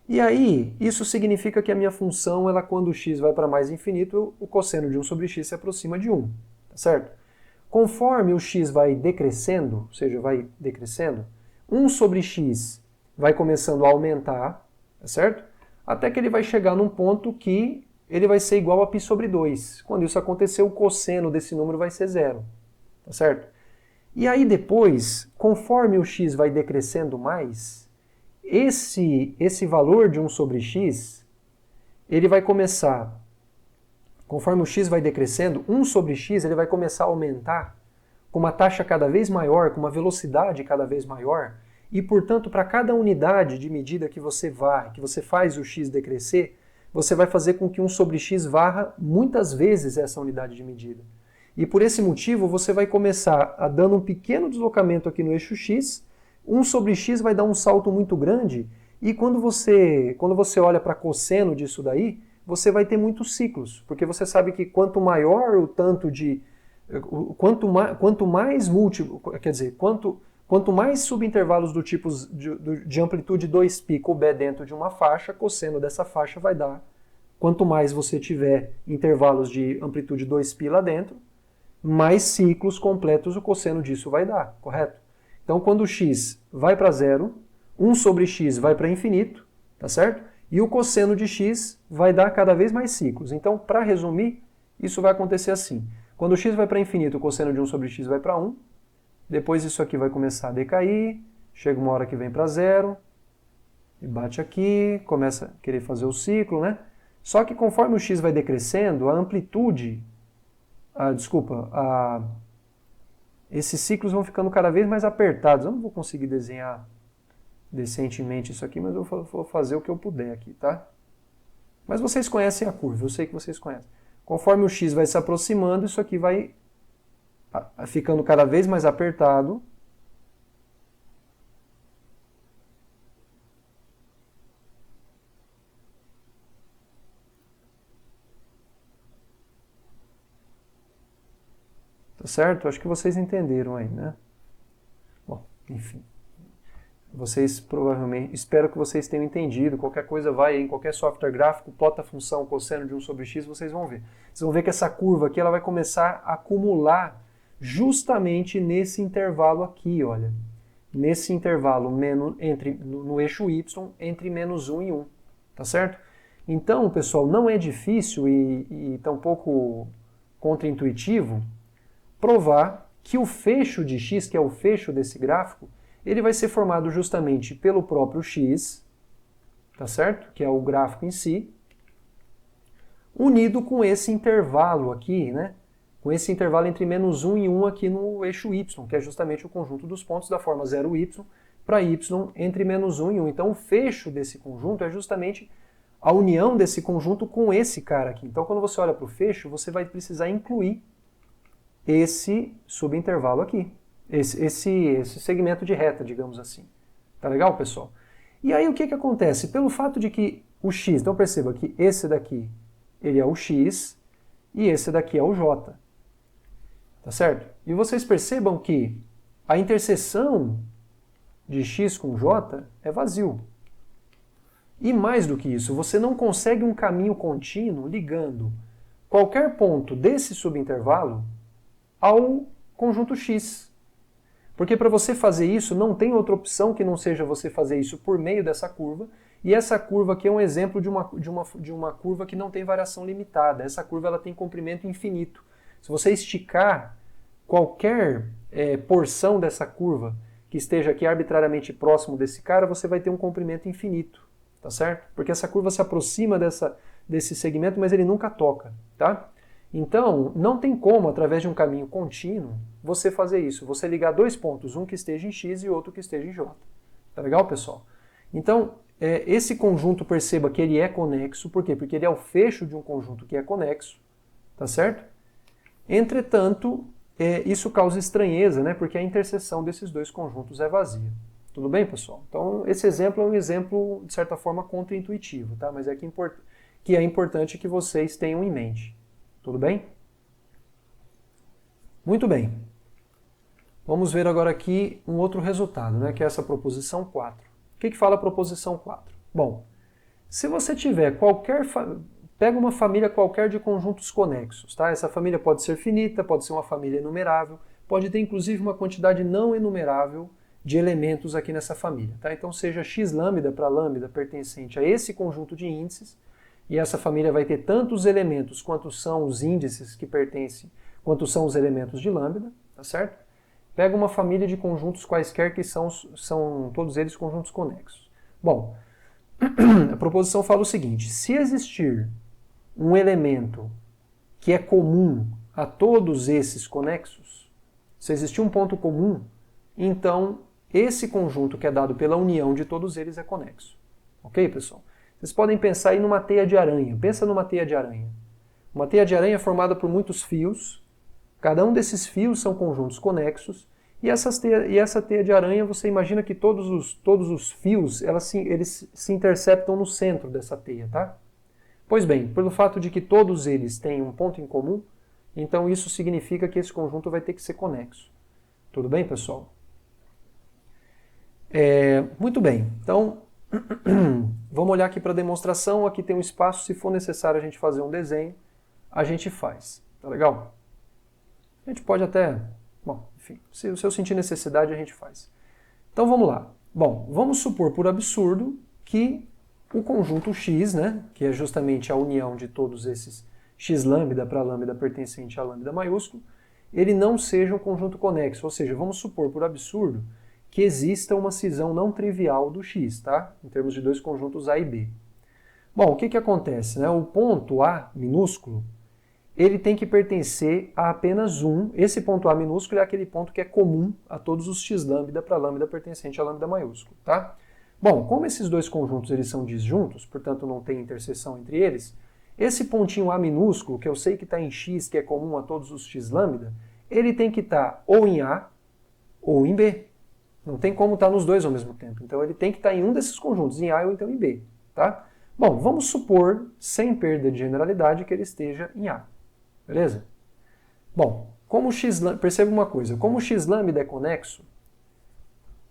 E aí, isso significa que a minha função, quando x vai para mais infinito, o cosseno de 1 sobre x se aproxima de 1, tá certo? Conforme o x vai decrescendo, ou seja, vai decrescendo, 1 sobre x vai começando a aumentar, tá certo? Até que ele vai chegar num ponto que ele vai ser igual a π sobre 2. Quando isso acontecer, o cosseno desse número vai ser zero, tá certo? E aí depois, conforme o x vai decrescendo mais, esse valor de 1 sobre x, ele vai começar, conforme o x vai decrescendo, 1 sobre x ele vai começar a aumentar com uma taxa cada vez maior, com uma velocidade cada vez maior, e portanto, para cada unidade de medida que você faz o x decrescer, você vai fazer com que 1 sobre x varra muitas vezes essa unidade de medida. E por esse motivo, você vai começar dando um pequeno deslocamento aqui no eixo x, 1 sobre x vai dar um salto muito grande, e quando você olha para cosseno disso daí, você vai ter muitos ciclos, porque você sabe que quanto maior o tanto de... Quanto mais múltiplo, quer dizer, quanto mais subintervalos do tipo de amplitude 2π couber dentro de uma faixa, cosseno dessa faixa vai dar. Quanto mais você tiver intervalos de amplitude 2π lá dentro, mais ciclos completos o cosseno disso vai dar, correto? Então, quando o x vai para zero, 1 sobre x vai para infinito, tá certo? E o cosseno de x vai dar cada vez mais ciclos. Então, para resumir, isso vai acontecer assim. Quando o x vai para infinito, o cosseno de 1 sobre x vai para 1. Depois isso aqui vai começar a decair, chega uma hora que vem para zero, e bate aqui, começa a querer fazer o ciclo, né? Só que conforme o x vai decrescendo, a amplitude, esses ciclos vão ficando cada vez mais apertados. Eu não vou conseguir desenhar decentemente isso aqui, mas eu vou fazer o que eu puder aqui, tá? Mas vocês conhecem a curva, eu sei que vocês conhecem. Conforme o x vai se aproximando, isso aqui vai ficando cada vez mais apertado. Tá certo? Acho que vocês entenderam aí, né? Bom, enfim. Vocês provavelmente, espero que vocês tenham entendido. Qualquer coisa vai em qualquer software gráfico, plota a função cosseno de 1 sobre x, vocês vão ver. Vocês vão ver que essa curva aqui ela vai começar a acumular justamente nesse intervalo aqui, olha. Nesse intervalo no eixo y, entre menos 1 e 1, tá certo? Então, pessoal, não é difícil e tampouco contraintuitivo provar que o fecho de x, que é o fecho desse gráfico, ele vai ser formado justamente pelo próprio x, tá certo? Que é o gráfico em si, unido com esse intervalo aqui, né? Com esse intervalo entre menos 1 e 1 aqui no eixo y, que é justamente o conjunto dos pontos da forma 0y para y entre menos 1 e 1. Então o fecho desse conjunto é justamente a união desse conjunto com esse cara aqui. Então quando você olha para o fecho, você vai precisar incluir esse subintervalo aqui, esse segmento de reta, digamos assim. Tá legal, pessoal? E aí o que acontece? Pelo fato de que o x, então perceba que esse daqui ele é o x e esse daqui é o j. Tá certo? E vocês percebam que a interseção de x com j é vazio. E mais do que isso, você não consegue um caminho contínuo ligando qualquer ponto desse subintervalo ao conjunto x. Porque para você fazer isso, não tem outra opção que não seja você fazer isso por meio dessa curva. E essa curva aqui é um exemplo de uma curva que não tem variação limitada. Essa curva ela tem comprimento infinito. Se você esticar qualquer porção dessa curva que esteja aqui arbitrariamente próximo desse cara, você vai ter um comprimento infinito, tá certo? Porque essa curva se aproxima desse segmento, mas ele nunca toca, tá? Então, não tem como, através de um caminho contínuo, você fazer isso. Você ligar dois pontos, um que esteja em x e outro que esteja em j. Tá legal, pessoal? Então, esse conjunto, perceba que ele é conexo. Por quê? Porque ele é o fecho de um conjunto que é conexo, tá certo? Entretanto, isso causa estranheza, né? Porque a interseção desses dois conjuntos é vazia. Tudo bem, pessoal? Então, esse exemplo é um exemplo, de certa forma, contraintuitivo, tá? Mas que é importante que vocês tenham em mente. Tudo bem? Muito bem. Vamos ver agora aqui um outro resultado, né? Que é essa proposição 4. O que fala a proposição 4? Bom, se você tiver pega uma família qualquer de conjuntos conexos, tá? Essa família pode ser finita, pode ser uma família enumerável, pode ter inclusive uma quantidade não enumerável de elementos aqui nessa família, tá? Então seja x lambda para lambda pertencente a esse conjunto de índices, e essa família vai ter tantos elementos quanto são os índices que pertencem, quanto são os elementos de lambda, tá certo? Pega uma família de conjuntos quaisquer que são todos eles conjuntos conexos. Bom, a proposição fala o seguinte: se existir um elemento que é comum a todos esses conexos, se existir um ponto comum, então esse conjunto que é dado pela união de todos eles é conexo. Ok, pessoal? Vocês podem pensar aí numa teia de aranha. Pensa numa teia de aranha. Uma teia de aranha é formada por muitos fios. Cada um desses fios são conjuntos conexos. E essa teia de aranha, você imagina que todos os fios eles se interceptam no centro dessa teia, tá? Pois bem, pelo fato de que todos eles têm um ponto em comum, então isso significa que esse conjunto vai ter que ser conexo. Tudo bem, pessoal? Muito bem. Então, vamos olhar aqui para a demonstração. Aqui tem um espaço. Se for necessário a gente fazer um desenho, a gente faz. Tá legal? A gente pode até... Bom, enfim, se eu sentir necessidade, a gente faz. Então vamos lá. Bom, vamos supor por absurdo que o conjunto x, né, que é justamente a união de todos esses x lambda para lambda pertencente a lambda maiúsculo, ele não seja um conjunto conexo. Ou seja, vamos supor por absurdo que exista uma cisão não trivial do x, tá? Em termos de dois conjuntos A e B. Bom, o que acontece, né? O ponto A minúsculo, ele tem que pertencer a apenas um. Esse ponto A minúsculo é aquele ponto que é comum a todos os x lambda para lambda pertencente a lambda maiúsculo, tá? Bom, como esses dois conjuntos eles são disjuntos, portanto não tem interseção entre eles, esse pontinho A minúsculo, que eu sei que está em x, que é comum a todos os x lambda, ele tem que estar ou em A ou em B. Não tem como estar nos dois ao mesmo tempo. Então ele tem que estar em um desses conjuntos, em A ou então em B, tá? Bom, vamos supor, sem perda de generalidade, que ele esteja em A. Beleza? Bom, perceba uma coisa, como o x lambda é conexo,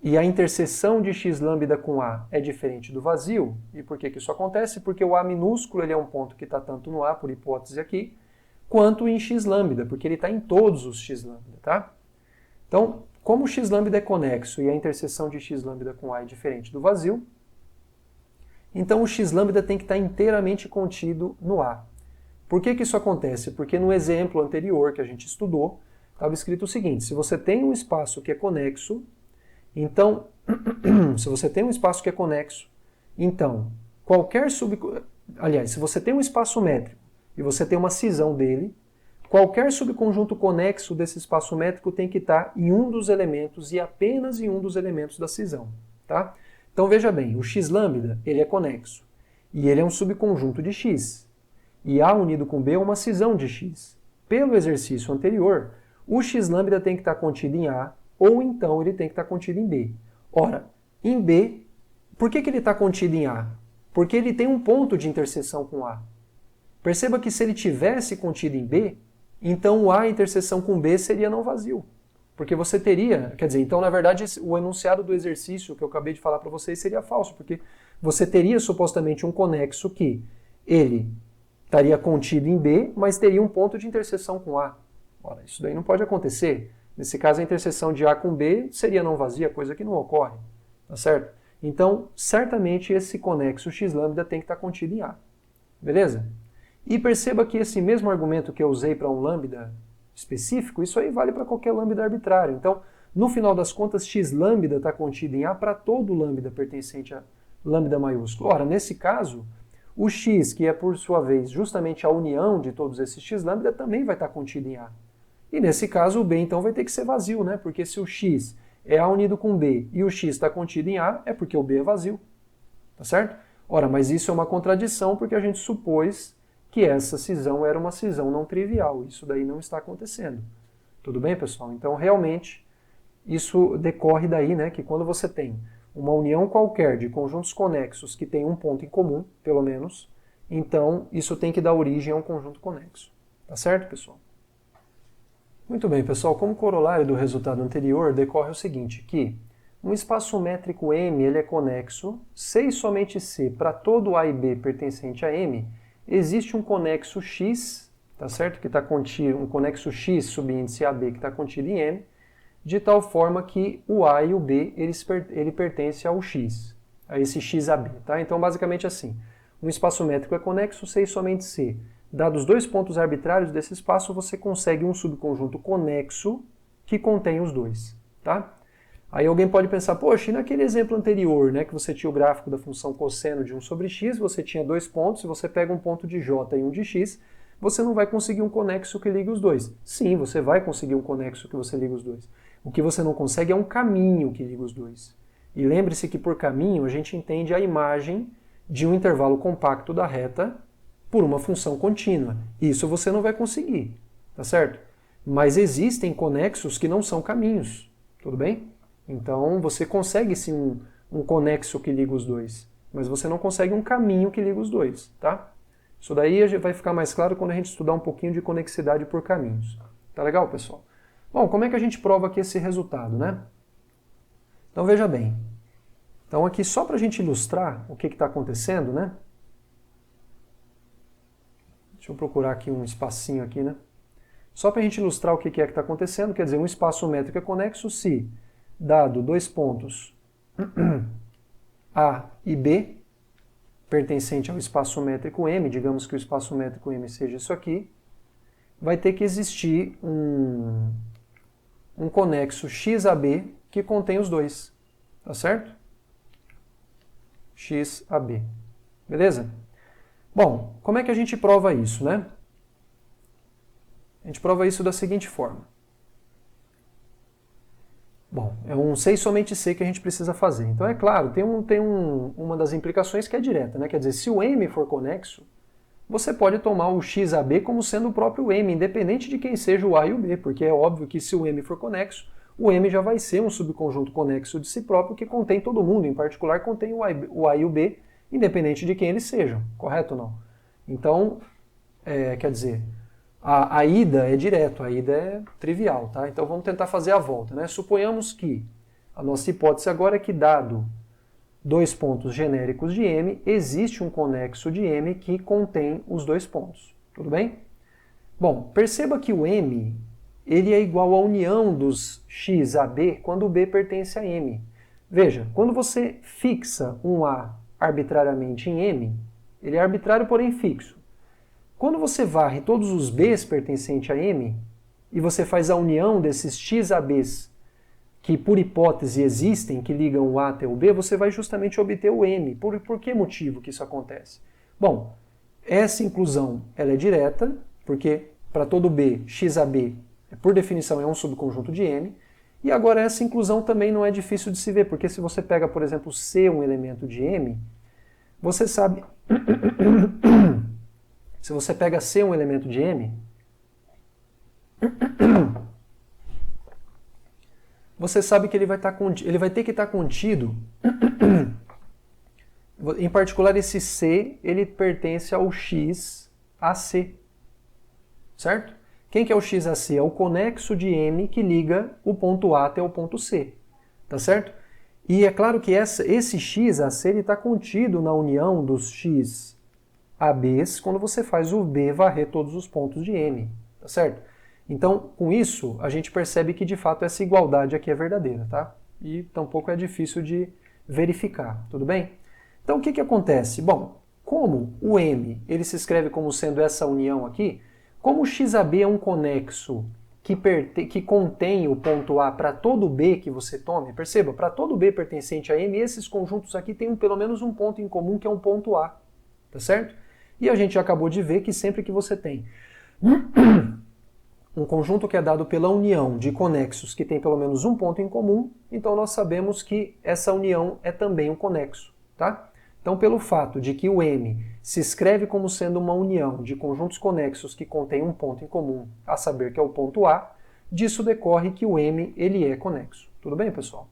e a interseção de x lambda com A é diferente do vazio, e por que isso acontece? Porque o A minúsculo ele é um ponto que está tanto no A, por hipótese aqui, quanto em x lambda, porque ele está em todos os x lambda, tá? Então, como o x lambda é conexo e a interseção de x lambda com A é diferente do vazio, então o x lambda tem que estar inteiramente contido no A. Por que isso acontece? Porque no exemplo anterior que a gente estudou, estava escrito o seguinte: se você tem um espaço que é conexo, então, se você tem um espaço que é conexo, então, se você tem um espaço métrico e você tem uma cisão dele, qualquer subconjunto conexo desse espaço métrico tem que estar em um dos elementos e apenas em um dos elementos da cisão, tá? Então veja bem, o x lambda, ele é conexo e ele é um subconjunto de x. E A unido com B é uma cisão de x. Pelo exercício anterior, o x lambda tem que estar contido em A, ou então ele tem que estar contido em B. Ora, em B, por que ele está contido em A? Porque ele tem um ponto de interseção com A. Perceba que se ele tivesse contido em B, então o A interseção com B seria não vazio. Porque você teria, quer dizer, então na verdade o enunciado do exercício que eu acabei de falar para vocês seria falso, porque você teria supostamente um conexo que ele estaria contido em B, mas teria um ponto de interseção com A. Ora, isso daí não pode acontecer. Nesse caso, a interseção de A com B seria não vazia, coisa que não ocorre. Tá certo? Então, certamente esse conexo x lambda tem que estar contido em A. Beleza? E perceba que esse mesmo argumento que eu usei para um lambda específico, isso aí vale para qualquer lambda arbitrário. Então, no final das contas, x lambda está contido em A para todo lambda pertencente a lambda maiúsculo. Ora, nesse caso, o x, que é por sua vez justamente a união de todos esses x lambda, também vai estar contido em A. E nesse caso o B então vai ter que ser vazio, né? Porque se o x é A unido com B e o x está contido em A, é porque o B é vazio. Tá certo? Ora, mas isso é uma contradição porque a gente supôs que essa cisão era uma cisão não trivial. Isso daí não está acontecendo. Tudo bem, pessoal? Então, realmente, isso decorre daí, né, que quando você tem uma união qualquer de conjuntos conexos que tem um ponto em comum, pelo menos, então isso tem que dar origem a um conjunto conexo. Tá certo, pessoal? Muito bem, pessoal. Como corolário do resultado anterior, decorre o seguinte, que um espaço métrico M ele é conexo, se e somente se para todo A e B pertencente a M, existe um conexo X, tá certo? Que está contido, um conexo X subíndice AB que está contido em M, de tal forma que o A e o B ele pertence ao X, a esse XAB, tá? Então, basicamente assim, um espaço métrico é conexo, se e somente se. Dados dois pontos arbitrários desse espaço, você consegue um subconjunto conexo que contém os dois, tá? Aí alguém pode pensar, poxa, e naquele exemplo anterior, né, que você tinha o gráfico da função cosseno de 1 sobre x, você tinha dois pontos, se você pega um ponto de j e um de x, você não vai conseguir um conexo que ligue os dois. Sim, você vai conseguir um conexo que você liga os dois. O que você não consegue é um caminho que liga os dois. E lembre-se que por caminho a gente entende a imagem de um intervalo compacto da reta por uma função contínua. Isso você não vai conseguir, tá certo? Mas existem conexos que não são caminhos, tudo bem? Então você consegue sim um conexo que liga os dois, mas você não consegue um caminho que liga os dois, tá? Isso daí vai ficar mais claro quando a gente estudar um pouquinho de conexidade por caminhos. Tá legal, pessoal? Bom, como é que a gente prova aqui esse resultado, né? Então veja bem. Então aqui só para a gente ilustrar o que está acontecendo, né? Deixa eu procurar aqui um espacinho aqui, né? Só para a gente ilustrar o que é que está acontecendo, quer dizer, um espaço métrico é conexo se, dado dois pontos A e B, pertencente ao espaço métrico M, digamos que o espaço métrico M seja isso aqui, vai ter que existir um conexo XAB que contém os dois, tá certo? XAB, beleza? Bom, como é que a gente prova isso, né? A gente prova isso da seguinte forma. Bom, é um se e somente se que a gente precisa fazer. Então é claro, tem uma das implicações que é direta, né? Quer dizer, se o M for conexo, você pode tomar o XAB como sendo o próprio M, independente de quem seja o A e o B, porque é óbvio que se o M for conexo, o M já vai ser um subconjunto conexo de si próprio que contém todo mundo, em particular contém o A e o B, independente de quem eles sejam, correto ou não? Então, quer dizer, a ida é direto, a ida é trivial, tá? Então vamos tentar fazer a volta, né? Suponhamos que a nossa hipótese agora é que, dado dois pontos genéricos de M, existe um conexo de M que contém os dois pontos, tudo bem? Bom, perceba que o M ele é igual à união dos x a b quando o b pertence a M. Veja, quando você fixa um A arbitrariamente em M, ele é arbitrário, porém fixo. Quando você varre todos os Bs pertencentes a M, e você faz a união desses x a Bs que por hipótese existem, que ligam o A até o B, você vai justamente obter o M. Por que motivo que isso acontece? Bom, essa inclusão ela é direta, porque para todo B, x a B, por definição, é um subconjunto de M. E agora essa inclusão também não é difícil de se ver, porque se você pega, por exemplo, C, um elemento de M, você sabe... Se você pega C, um elemento de M, você sabe que ele vai ter que estar contido. Em particular, esse C, ele pertence ao x a C. Certo? Quem que é o x a C? É o conexo de M que liga o ponto A até o ponto C. Tá certo? E é claro que esse x a C está contido na união dos x a Bs quando você faz o B varrer todos os pontos de M. Tá certo? Então, com isso, a gente percebe que de fato essa igualdade aqui é verdadeira, tá? E tampouco é difícil de verificar, tudo bem? Então, o que que acontece? Bom, como o M ele se escreve como sendo essa união aqui, como o XAB é um conexo que contém o ponto A para todo B que você tome, perceba, para todo B pertencente a M, esses conjuntos aqui têm pelo menos um ponto em comum, que é um ponto A, tá certo? E a gente acabou de ver que sempre que você tem um conjunto que é dado pela união de conexos que tem pelo menos um ponto em comum, então nós sabemos que essa união é também um conexo, tá? Então, pelo fato de que o M se escreve como sendo uma união de conjuntos conexos que contém um ponto em comum, a saber que é o ponto A, disso decorre que o M ele é conexo. Tudo bem, pessoal?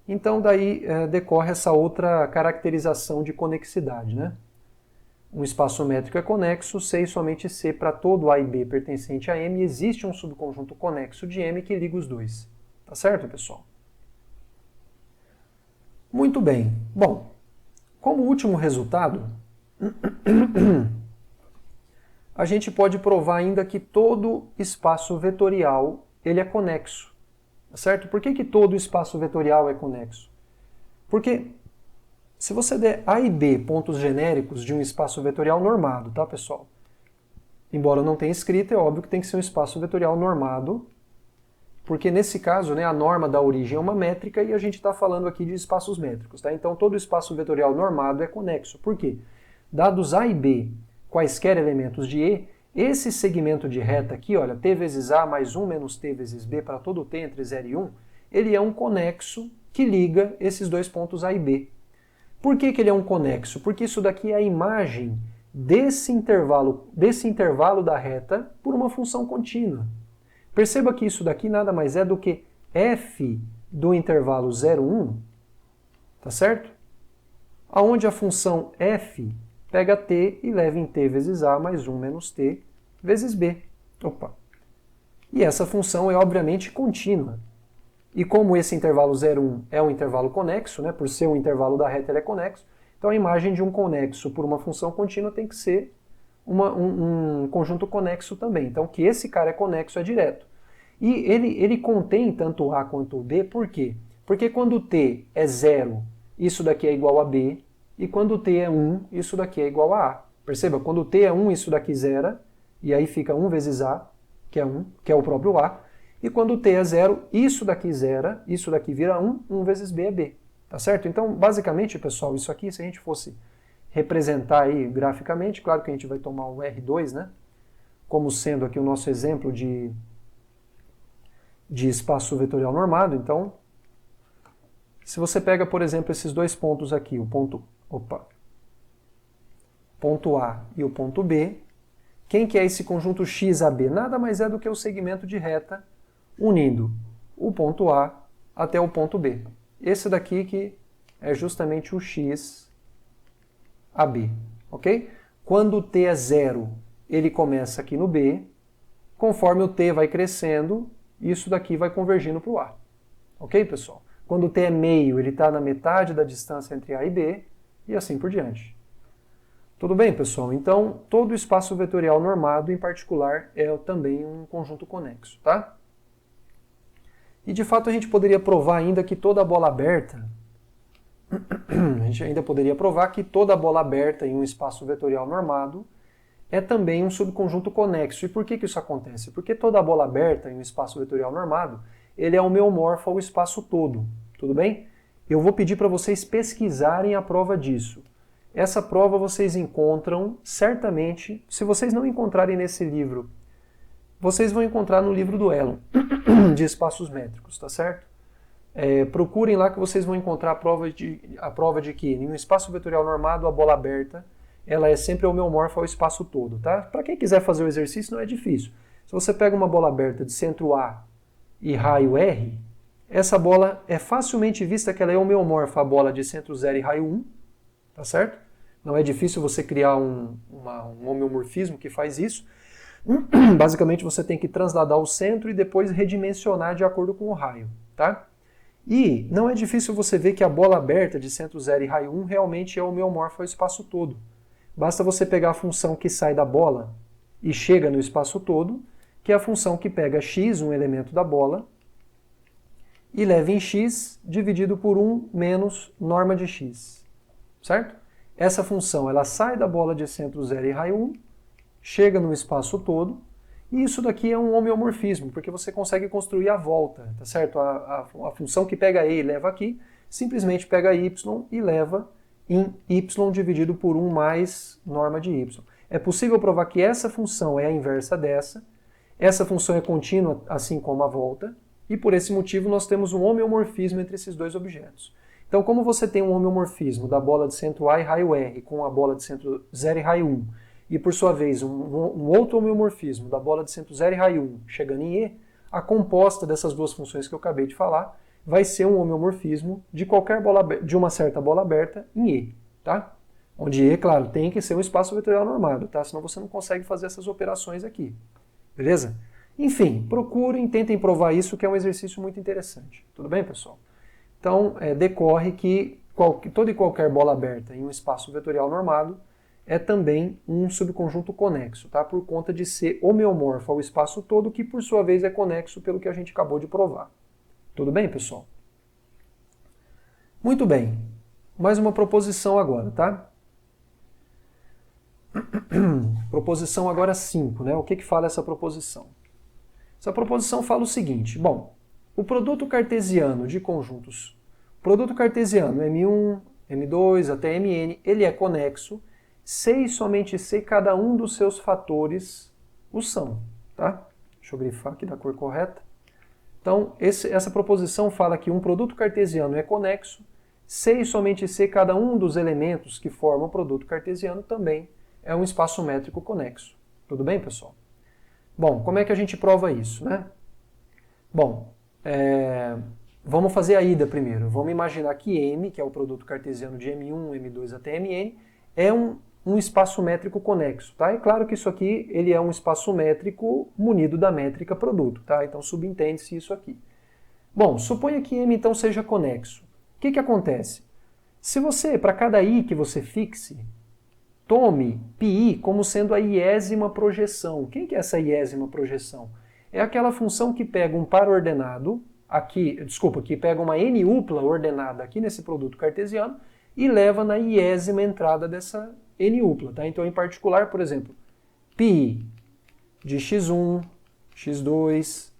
Então, daí decorre essa outra caracterização de conexidade, né? Um espaço métrico é conexo, C e somente C para todo A e B pertencente a M, existe um subconjunto conexo de M que liga os dois. Tá certo, pessoal? Muito bem. Bom, como último resultado, a gente pode provar ainda que todo espaço vetorial ele é conexo. Tá certo? Por que todo espaço vetorial é conexo? Porque se você der A e B pontos genéricos de um espaço vetorial normado, tá, pessoal? Embora não tenha escrito, é óbvio que tem que ser um espaço vetorial normado, porque nesse caso, né, a norma da origem é uma métrica e a gente está falando aqui de espaços métricos, tá? Então todo espaço vetorial normado é conexo. Por quê? Dados A e B, quaisquer elementos de E, esse segmento de reta aqui, olha, t vezes A mais 1 menos t vezes B para todo t entre 0 e 1, ele é um conexo que liga esses dois pontos A e B. Por que ele é um conexo? Porque isso daqui é a imagem desse intervalo da reta por uma função contínua. Perceba que isso daqui nada mais é do que f do intervalo 0, 1, tá certo? Aonde a função f pega t e leva em t vezes a mais 1 menos t vezes b. Opa! E essa função é obviamente contínua. E como esse intervalo 0, 1 é um intervalo conexo, né, por ser um intervalo da reta ele é conexo, então a imagem de um conexo por uma função contínua tem que ser um conjunto conexo também. Então que esse cara é conexo é direto. E ele contém tanto A quanto B, por quê? Porque quando t é 0, isso daqui é igual a B, e quando t é 1, isso daqui é igual a A. Perceba, quando t é 1, isso daqui zera, e aí fica 1 vezes A, que é o próprio A, e quando t é 0, isso daqui zera, isso daqui vira 1, 1 vezes B é B. Tá certo? Então, basicamente, pessoal, isso aqui, se a gente fosse representar aí graficamente, claro que a gente vai tomar um R2, né? Como sendo aqui o nosso exemplo de espaço vetorial normado. Então, se você pega, por exemplo, esses dois pontos aqui, o ponto A e o ponto B, quem que é esse conjunto XAB? Nada mais é do que o segmento de reta unindo o ponto A até o ponto B. Esse daqui que é justamente o XAB, ok? Quando o t é 0, ele começa aqui no B, conforme o t vai crescendo, isso daqui vai convergindo para o A. Ok, pessoal? Quando o t é meio, ele está na metade da distância entre A e B, e assim por diante. Tudo bem, pessoal? Então, todo espaço vetorial normado, em particular, é também um conjunto conexo, tá? E, de fato, a gente poderia provar ainda que toda bola aberta, a gente ainda poderia provar que toda bola aberta em um espaço vetorial normado é também um subconjunto conexo. E por que isso acontece? Porque toda bola aberta em um espaço vetorial normado, ele é homeomorfo ao espaço todo, tudo bem? Eu vou pedir para vocês pesquisarem a prova disso. Essa prova vocês encontram certamente, se vocês não encontrarem nesse livro, vocês vão encontrar no livro do Elon, de espaços métricos, tá certo? Procurem lá que vocês vão encontrar a prova de que em um espaço vetorial normado a bola aberta ela é sempre homeomorfa ao espaço todo, tá? Para quem quiser fazer o exercício não é difícil. Se você pega uma bola aberta de centro A e raio R, essa bola é facilmente vista que ela é homeomorfa à bola de centro 0 e raio 1, tá certo? Não é difícil você criar um homeomorfismo que faz isso. Basicamente você tem que transladar o centro e depois redimensionar de acordo com o raio, tá? E não é difícil você ver que a bola aberta de centro 0 e raio 1 realmente é homeomorfa ao espaço todo. Basta você pegar a função que sai da bola e chega no espaço todo, que é a função que pega x, um elemento da bola, e leva em x dividido por 1 menos norma de x, certo? Essa função ela sai da bola de centro 0 e raio 1, chega no espaço todo, e isso daqui é um homeomorfismo, porque você consegue construir a volta, tá certo? A função que pega e leva aqui, simplesmente pega y e leva em y dividido por 1 mais norma de y. É possível provar que essa função é a inversa dessa, essa função é contínua, assim como a volta, e por esse motivo nós temos um homeomorfismo entre esses dois objetos. Então, como você tem um homeomorfismo da bola de centro A e raio R com a bola de centro 0 e raio 1, e por sua vez um outro homeomorfismo da bola de centro 0 e raio 1 chegando em E, a composta dessas duas funções que eu acabei de falar vai ser um homeomorfismo de qualquer bola, de uma certa bola aberta em E, tá? Onde E, claro, tem que ser um espaço vetorial normado, tá? Senão você não consegue fazer essas operações aqui, beleza? Enfim, procurem, tentem provar isso, que é um exercício muito interessante. Tudo bem, pessoal? Então, decorre que toda e qualquer bola aberta em um espaço vetorial normado é também um subconjunto conexo, tá? Por conta de ser homeomorfo ao espaço todo, que por sua vez é conexo pelo que a gente acabou de provar. Tudo bem, pessoal? Muito bem. Mais uma proposição agora, tá? Proposição agora 5, né? O que fala essa proposição? Essa proposição fala o seguinte, bom, o produto cartesiano de conjuntos, produto cartesiano M1, M2 até Mn, ele é conexo se e somente se cada um dos seus fatores o são, tá? Deixa eu grifar aqui da cor correta. Então, essa proposição fala que um produto cartesiano é conexo se e somente se cada um dos elementos que formam o produto cartesiano também é um espaço métrico conexo. Tudo bem, pessoal? Bom, como é que a gente prova isso, né? Bom, vamos fazer a ida primeiro. Vamos imaginar que M, que é o produto cartesiano de M1, M2 até Mn, é um espaço métrico conexo, tá? É claro que isso aqui ele é um espaço métrico munido da métrica produto, tá? Então subentende-se isso aqui. Bom, suponha que M então seja conexo. O que acontece? Se você, para cada I que você fixe, tome πi como sendo a iésima projeção. Quem que é essa iésima projeção? É aquela função que pega um par ordenado, que pega uma n-upla ordenada aqui nesse produto cartesiano e leva na iésima entrada dessa n-upla, tá? Então, em particular, por exemplo, π de x1, x2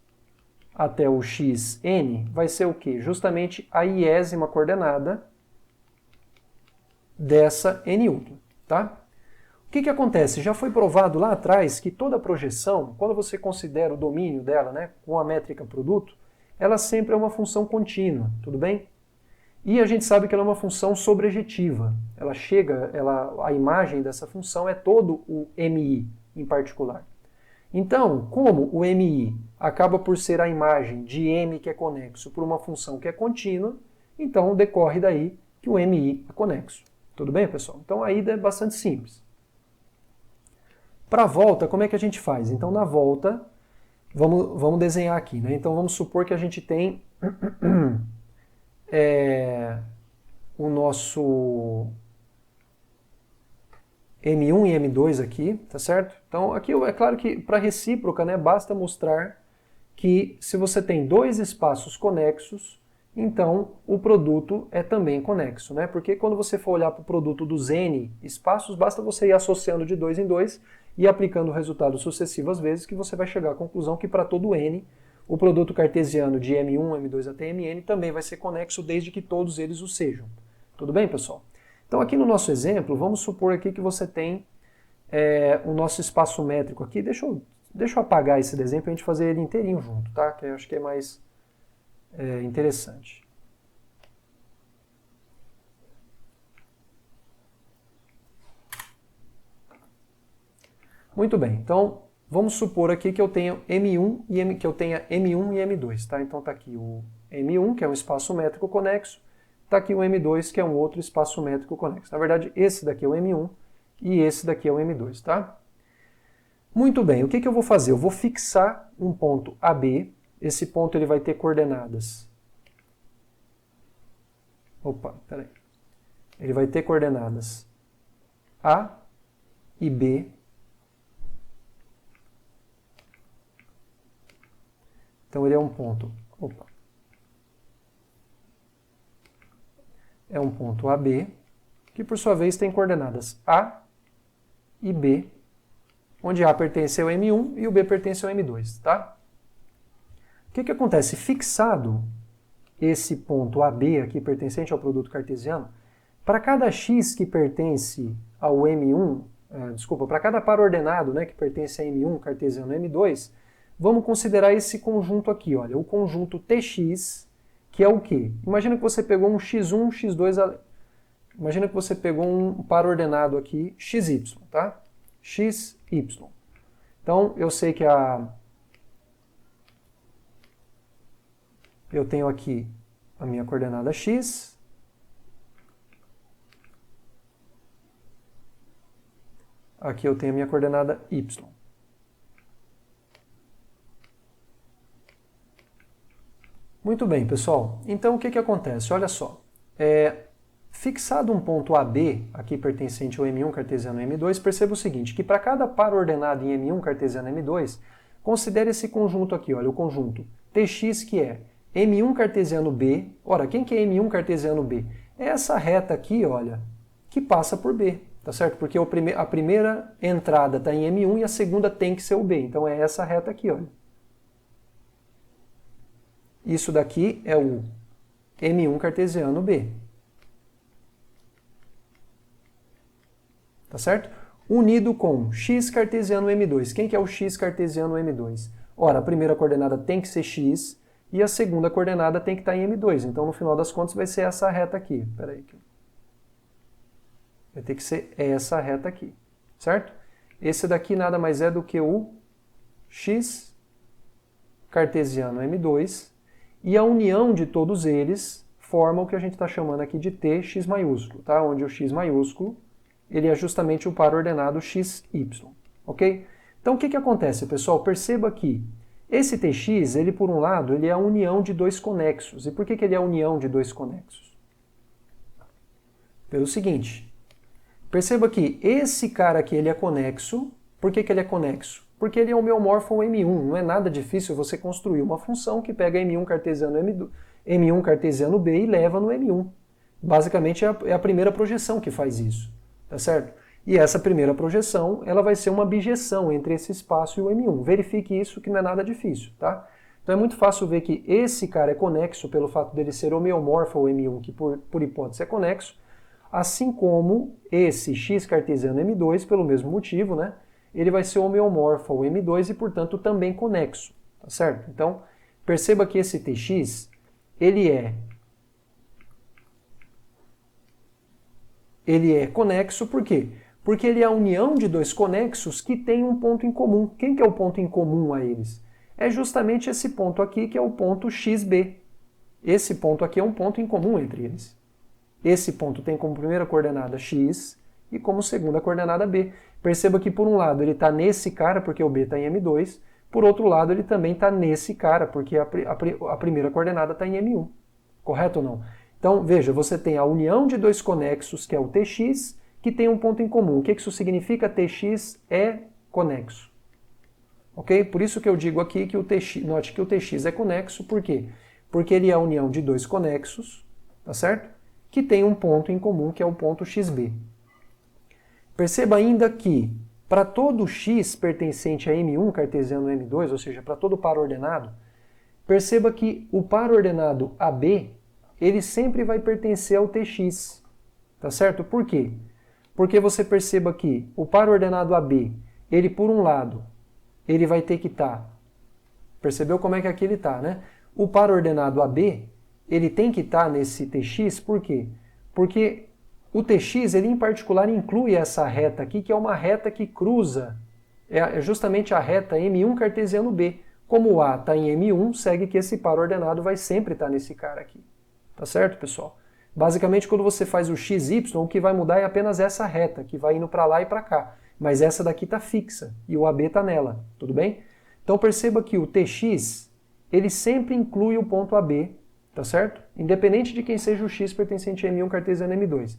até o xn vai ser o quê? Justamente a iésima coordenada dessa n-upla, tá? O que acontece? Já foi provado lá atrás que toda projeção, quando você considera o domínio dela, né, com a métrica produto, ela sempre é uma função contínua, tudo bem? E a gente sabe que ela é uma função sobrejetiva. A imagem dessa função é todo o MI em particular. Então, como o MI acaba por ser a imagem de M que é conexo por uma função que é contínua, então decorre daí que o MI é conexo. Tudo bem, pessoal? Então a ida é bastante simples. Para a volta, como é que a gente faz? Então, na volta, vamos desenhar aqui, né? Então, vamos supor que a gente tem o nosso M1 e M2 aqui, tá certo? Então aqui é claro que para recíproca, né, basta mostrar que se você tem dois espaços conexos, então o produto é também conexo, né? Porque quando você for olhar para o produto dos N espaços, basta você ir associando de dois em dois e aplicando o resultado sucessivas vezes que você vai chegar à conclusão que para todo N, o produto cartesiano de M1, M2 até Mn também vai ser conexo desde que todos eles o sejam. Tudo bem, pessoal? Então aqui no nosso exemplo, vamos supor aqui que você tem o nosso espaço métrico aqui. Deixa eu apagar esse desenho para a gente fazer ele inteirinho junto, tá? Que eu acho que é mais interessante. Muito bem, então vamos supor aqui que eu tenha M1 e M2, tá? Então tá aqui o M1, que é um espaço métrico conexo, tá aqui o M2, que é um outro espaço métrico conexo. Na verdade, esse daqui é o M1 e esse daqui é o M2, tá? Muito bem, o que eu vou fazer? Eu vou fixar um ponto AB. Esse ponto ele vai ter coordenadas. Opa, peraí. Ele vai ter coordenadas A e B. Então ele é um ponto. Opa. É um ponto AB, que por sua vez tem coordenadas A e B, onde A pertence ao M1 e o B pertence ao M2, tá? O que acontece? Fixado esse ponto AB aqui pertencente ao produto cartesiano, para cada x que pertence ao M1, para cada par ordenado, né, que pertence a M1 cartesiano M2, vamos considerar esse conjunto aqui, olha, o conjunto TX, que é o quê? Imagina que você pegou um x1, um x2, imagina que você pegou um par ordenado aqui, xy, tá? xy. Então, eu sei que eu tenho aqui a minha coordenada x, aqui eu tenho a minha coordenada y. Muito bem, pessoal. Então, o que acontece? Olha só. Fixado um ponto AB, aqui pertencente ao M1 cartesiano M2, perceba o seguinte, que para cada par ordenado em M1 cartesiano M2, considere esse conjunto aqui, olha, o conjunto TX, que é M1 cartesiano B. Ora, quem que é M1 cartesiano B? É essa reta aqui, olha, que passa por B, tá certo? Porque a primeira entrada está em M1 e a segunda tem que ser o B. Então é essa reta aqui, olha. Isso daqui é o M1 cartesiano B. Tá certo? Unido com x cartesiano M2. Quem que é o x cartesiano M2? Ora, a primeira coordenada tem que ser x e a segunda coordenada tem que estar em M2. Então, no final das contas, vai ser essa reta aqui. Espera aí. Vai ter que ser essa reta aqui. Certo? Esse daqui nada mais é do que o x cartesiano M2. E a união de todos eles forma o que a gente está chamando aqui de Tx maiúsculo, tá? Onde o x maiúsculo ele é justamente o par ordenado xy, ok? Então o que acontece, pessoal? Perceba que esse Tx, ele por um lado, ele é a união de dois conexos. E por que ele é a união de dois conexos? Pelo seguinte, perceba que esse cara aqui ele é conexo. Por que ele é conexo? Porque ele é homeomorfo ao M1. Não é nada difícil você construir uma função que pega M1 cartesiano M1 cartesiano B e leva no M1. Basicamente é a primeira projeção que faz isso, tá certo? E essa primeira projeção, ela vai ser uma bijeção entre esse espaço e o M1. Verifique isso que não é nada difícil, tá? Então é muito fácil ver que esse cara é conexo pelo fato dele ser homeomorfo ao M1, que por hipótese é conexo, assim como esse x cartesiano M2, pelo mesmo motivo, né? Ele vai ser homeomorfo ao M2 e, portanto, também conexo, tá certo? Então, perceba que esse Tx, ele é conexo por quê? Porque ele é a união de dois conexos que têm um ponto em comum. Quem que é o ponto em comum a eles? É justamente esse ponto aqui, que é o ponto xb. Esse ponto aqui é um ponto em comum entre eles. Esse ponto tem como primeira coordenada x e como segunda coordenada b. Perceba que por um lado ele está nesse cara, porque o b está em M2, por outro lado ele também está nesse cara, porque a primeira coordenada está em M1. Correto ou não? Então, veja, você tem a união de dois conexos, que é o Tx, que tem um ponto em comum. O que isso significa? Tx é conexo. Ok? Por isso que eu digo aqui que o Tx, note que o Tx é conexo, por quê? Porque ele é a união de dois conexos, tá certo? Que tem um ponto em comum, que é o ponto xb. Perceba ainda que, para todo x pertencente a M1 cartesiano M2, ou seja, para todo par ordenado, perceba que o par ordenado AB, ele sempre vai pertencer ao Tx, tá certo? Por quê? Porque você perceba que o par ordenado AB, ele por um lado, ele vai ter que estar, percebeu como é que aqui ele está, né? O par ordenado AB, ele tem que estar nesse Tx, por quê? Porque o Tx, ele em particular inclui essa reta aqui, que é uma reta que cruza, é justamente a reta M1 cartesiano B. Como o A está em M1, segue que esse par ordenado vai sempre estar nesse cara aqui. Tá certo, pessoal? Basicamente, quando você faz o xy, o que vai mudar é apenas essa reta, que vai indo para lá e para cá. Mas essa daqui está fixa, e o AB está nela, tudo bem? Então perceba que o Tx, ele sempre inclui o ponto AB, tá certo? Independente de quem seja o x pertencente a M1 cartesiano M2.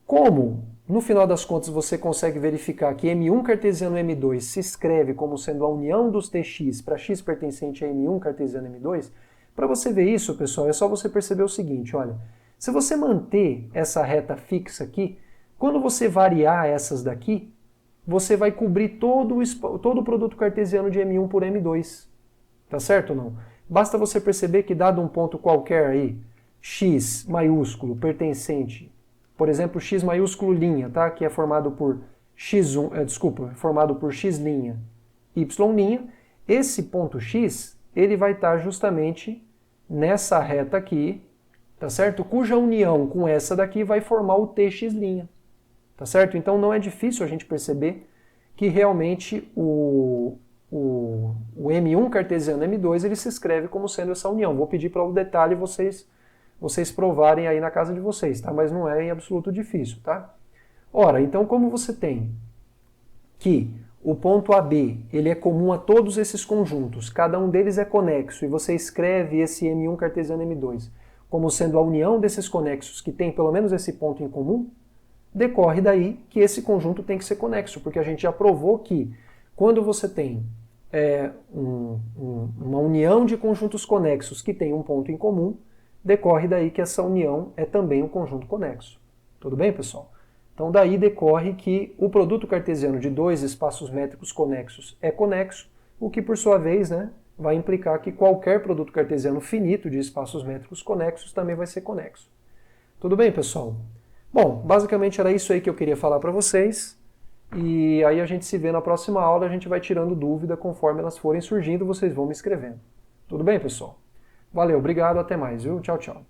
Como, no final das contas, você consegue verificar que M1 cartesiano M2 se escreve como sendo a união dos Tx para x pertencente a M1 cartesiano M2, para você ver isso, pessoal, é só você perceber o seguinte, olha, se você manter essa reta fixa aqui, quando você variar essas daqui, você vai cobrir todo o produto cartesiano de M1 por M2, tá certo ou não? Basta você perceber que dado um ponto qualquer aí, x maiúsculo pertencente, por exemplo, x maiúsculo linha, tá? Que é formado por x1, formado por x', y', esse ponto x, ele vai estar justamente nessa reta aqui, tá certo? Cuja união com essa daqui vai formar o tx', tá certo? Então não é difícil a gente perceber que realmente o M1 cartesiano M2 ele se escreve como sendo essa união. Vou pedir para o detalhe vocês provarem aí na casa de vocês, tá? Mas não é em absoluto difícil, tá? Ora, então como você tem que o ponto AB ele é comum a todos esses conjuntos, cada um deles é conexo, e você escreve esse M1 cartesiano M2 como sendo a união desses conexos que tem pelo menos esse ponto em comum, decorre daí que esse conjunto tem que ser conexo, porque a gente já provou que quando você tem uma união de conjuntos conexos que tem um ponto em comum, decorre daí que essa união é também um conjunto conexo. Tudo bem, pessoal? Então daí decorre que o produto cartesiano de dois espaços métricos conexos é conexo, o que por sua vez, né, vai implicar que qualquer produto cartesiano finito de espaços métricos conexos também vai ser conexo. Tudo bem, pessoal? Bom, basicamente era isso aí que eu queria falar para vocês. E aí a gente se vê na próxima aula, a gente vai tirando dúvida conforme elas forem surgindo, vocês vão me escrevendo. Tudo bem, pessoal? Valeu, obrigado, até mais, viu? Tchau, tchau.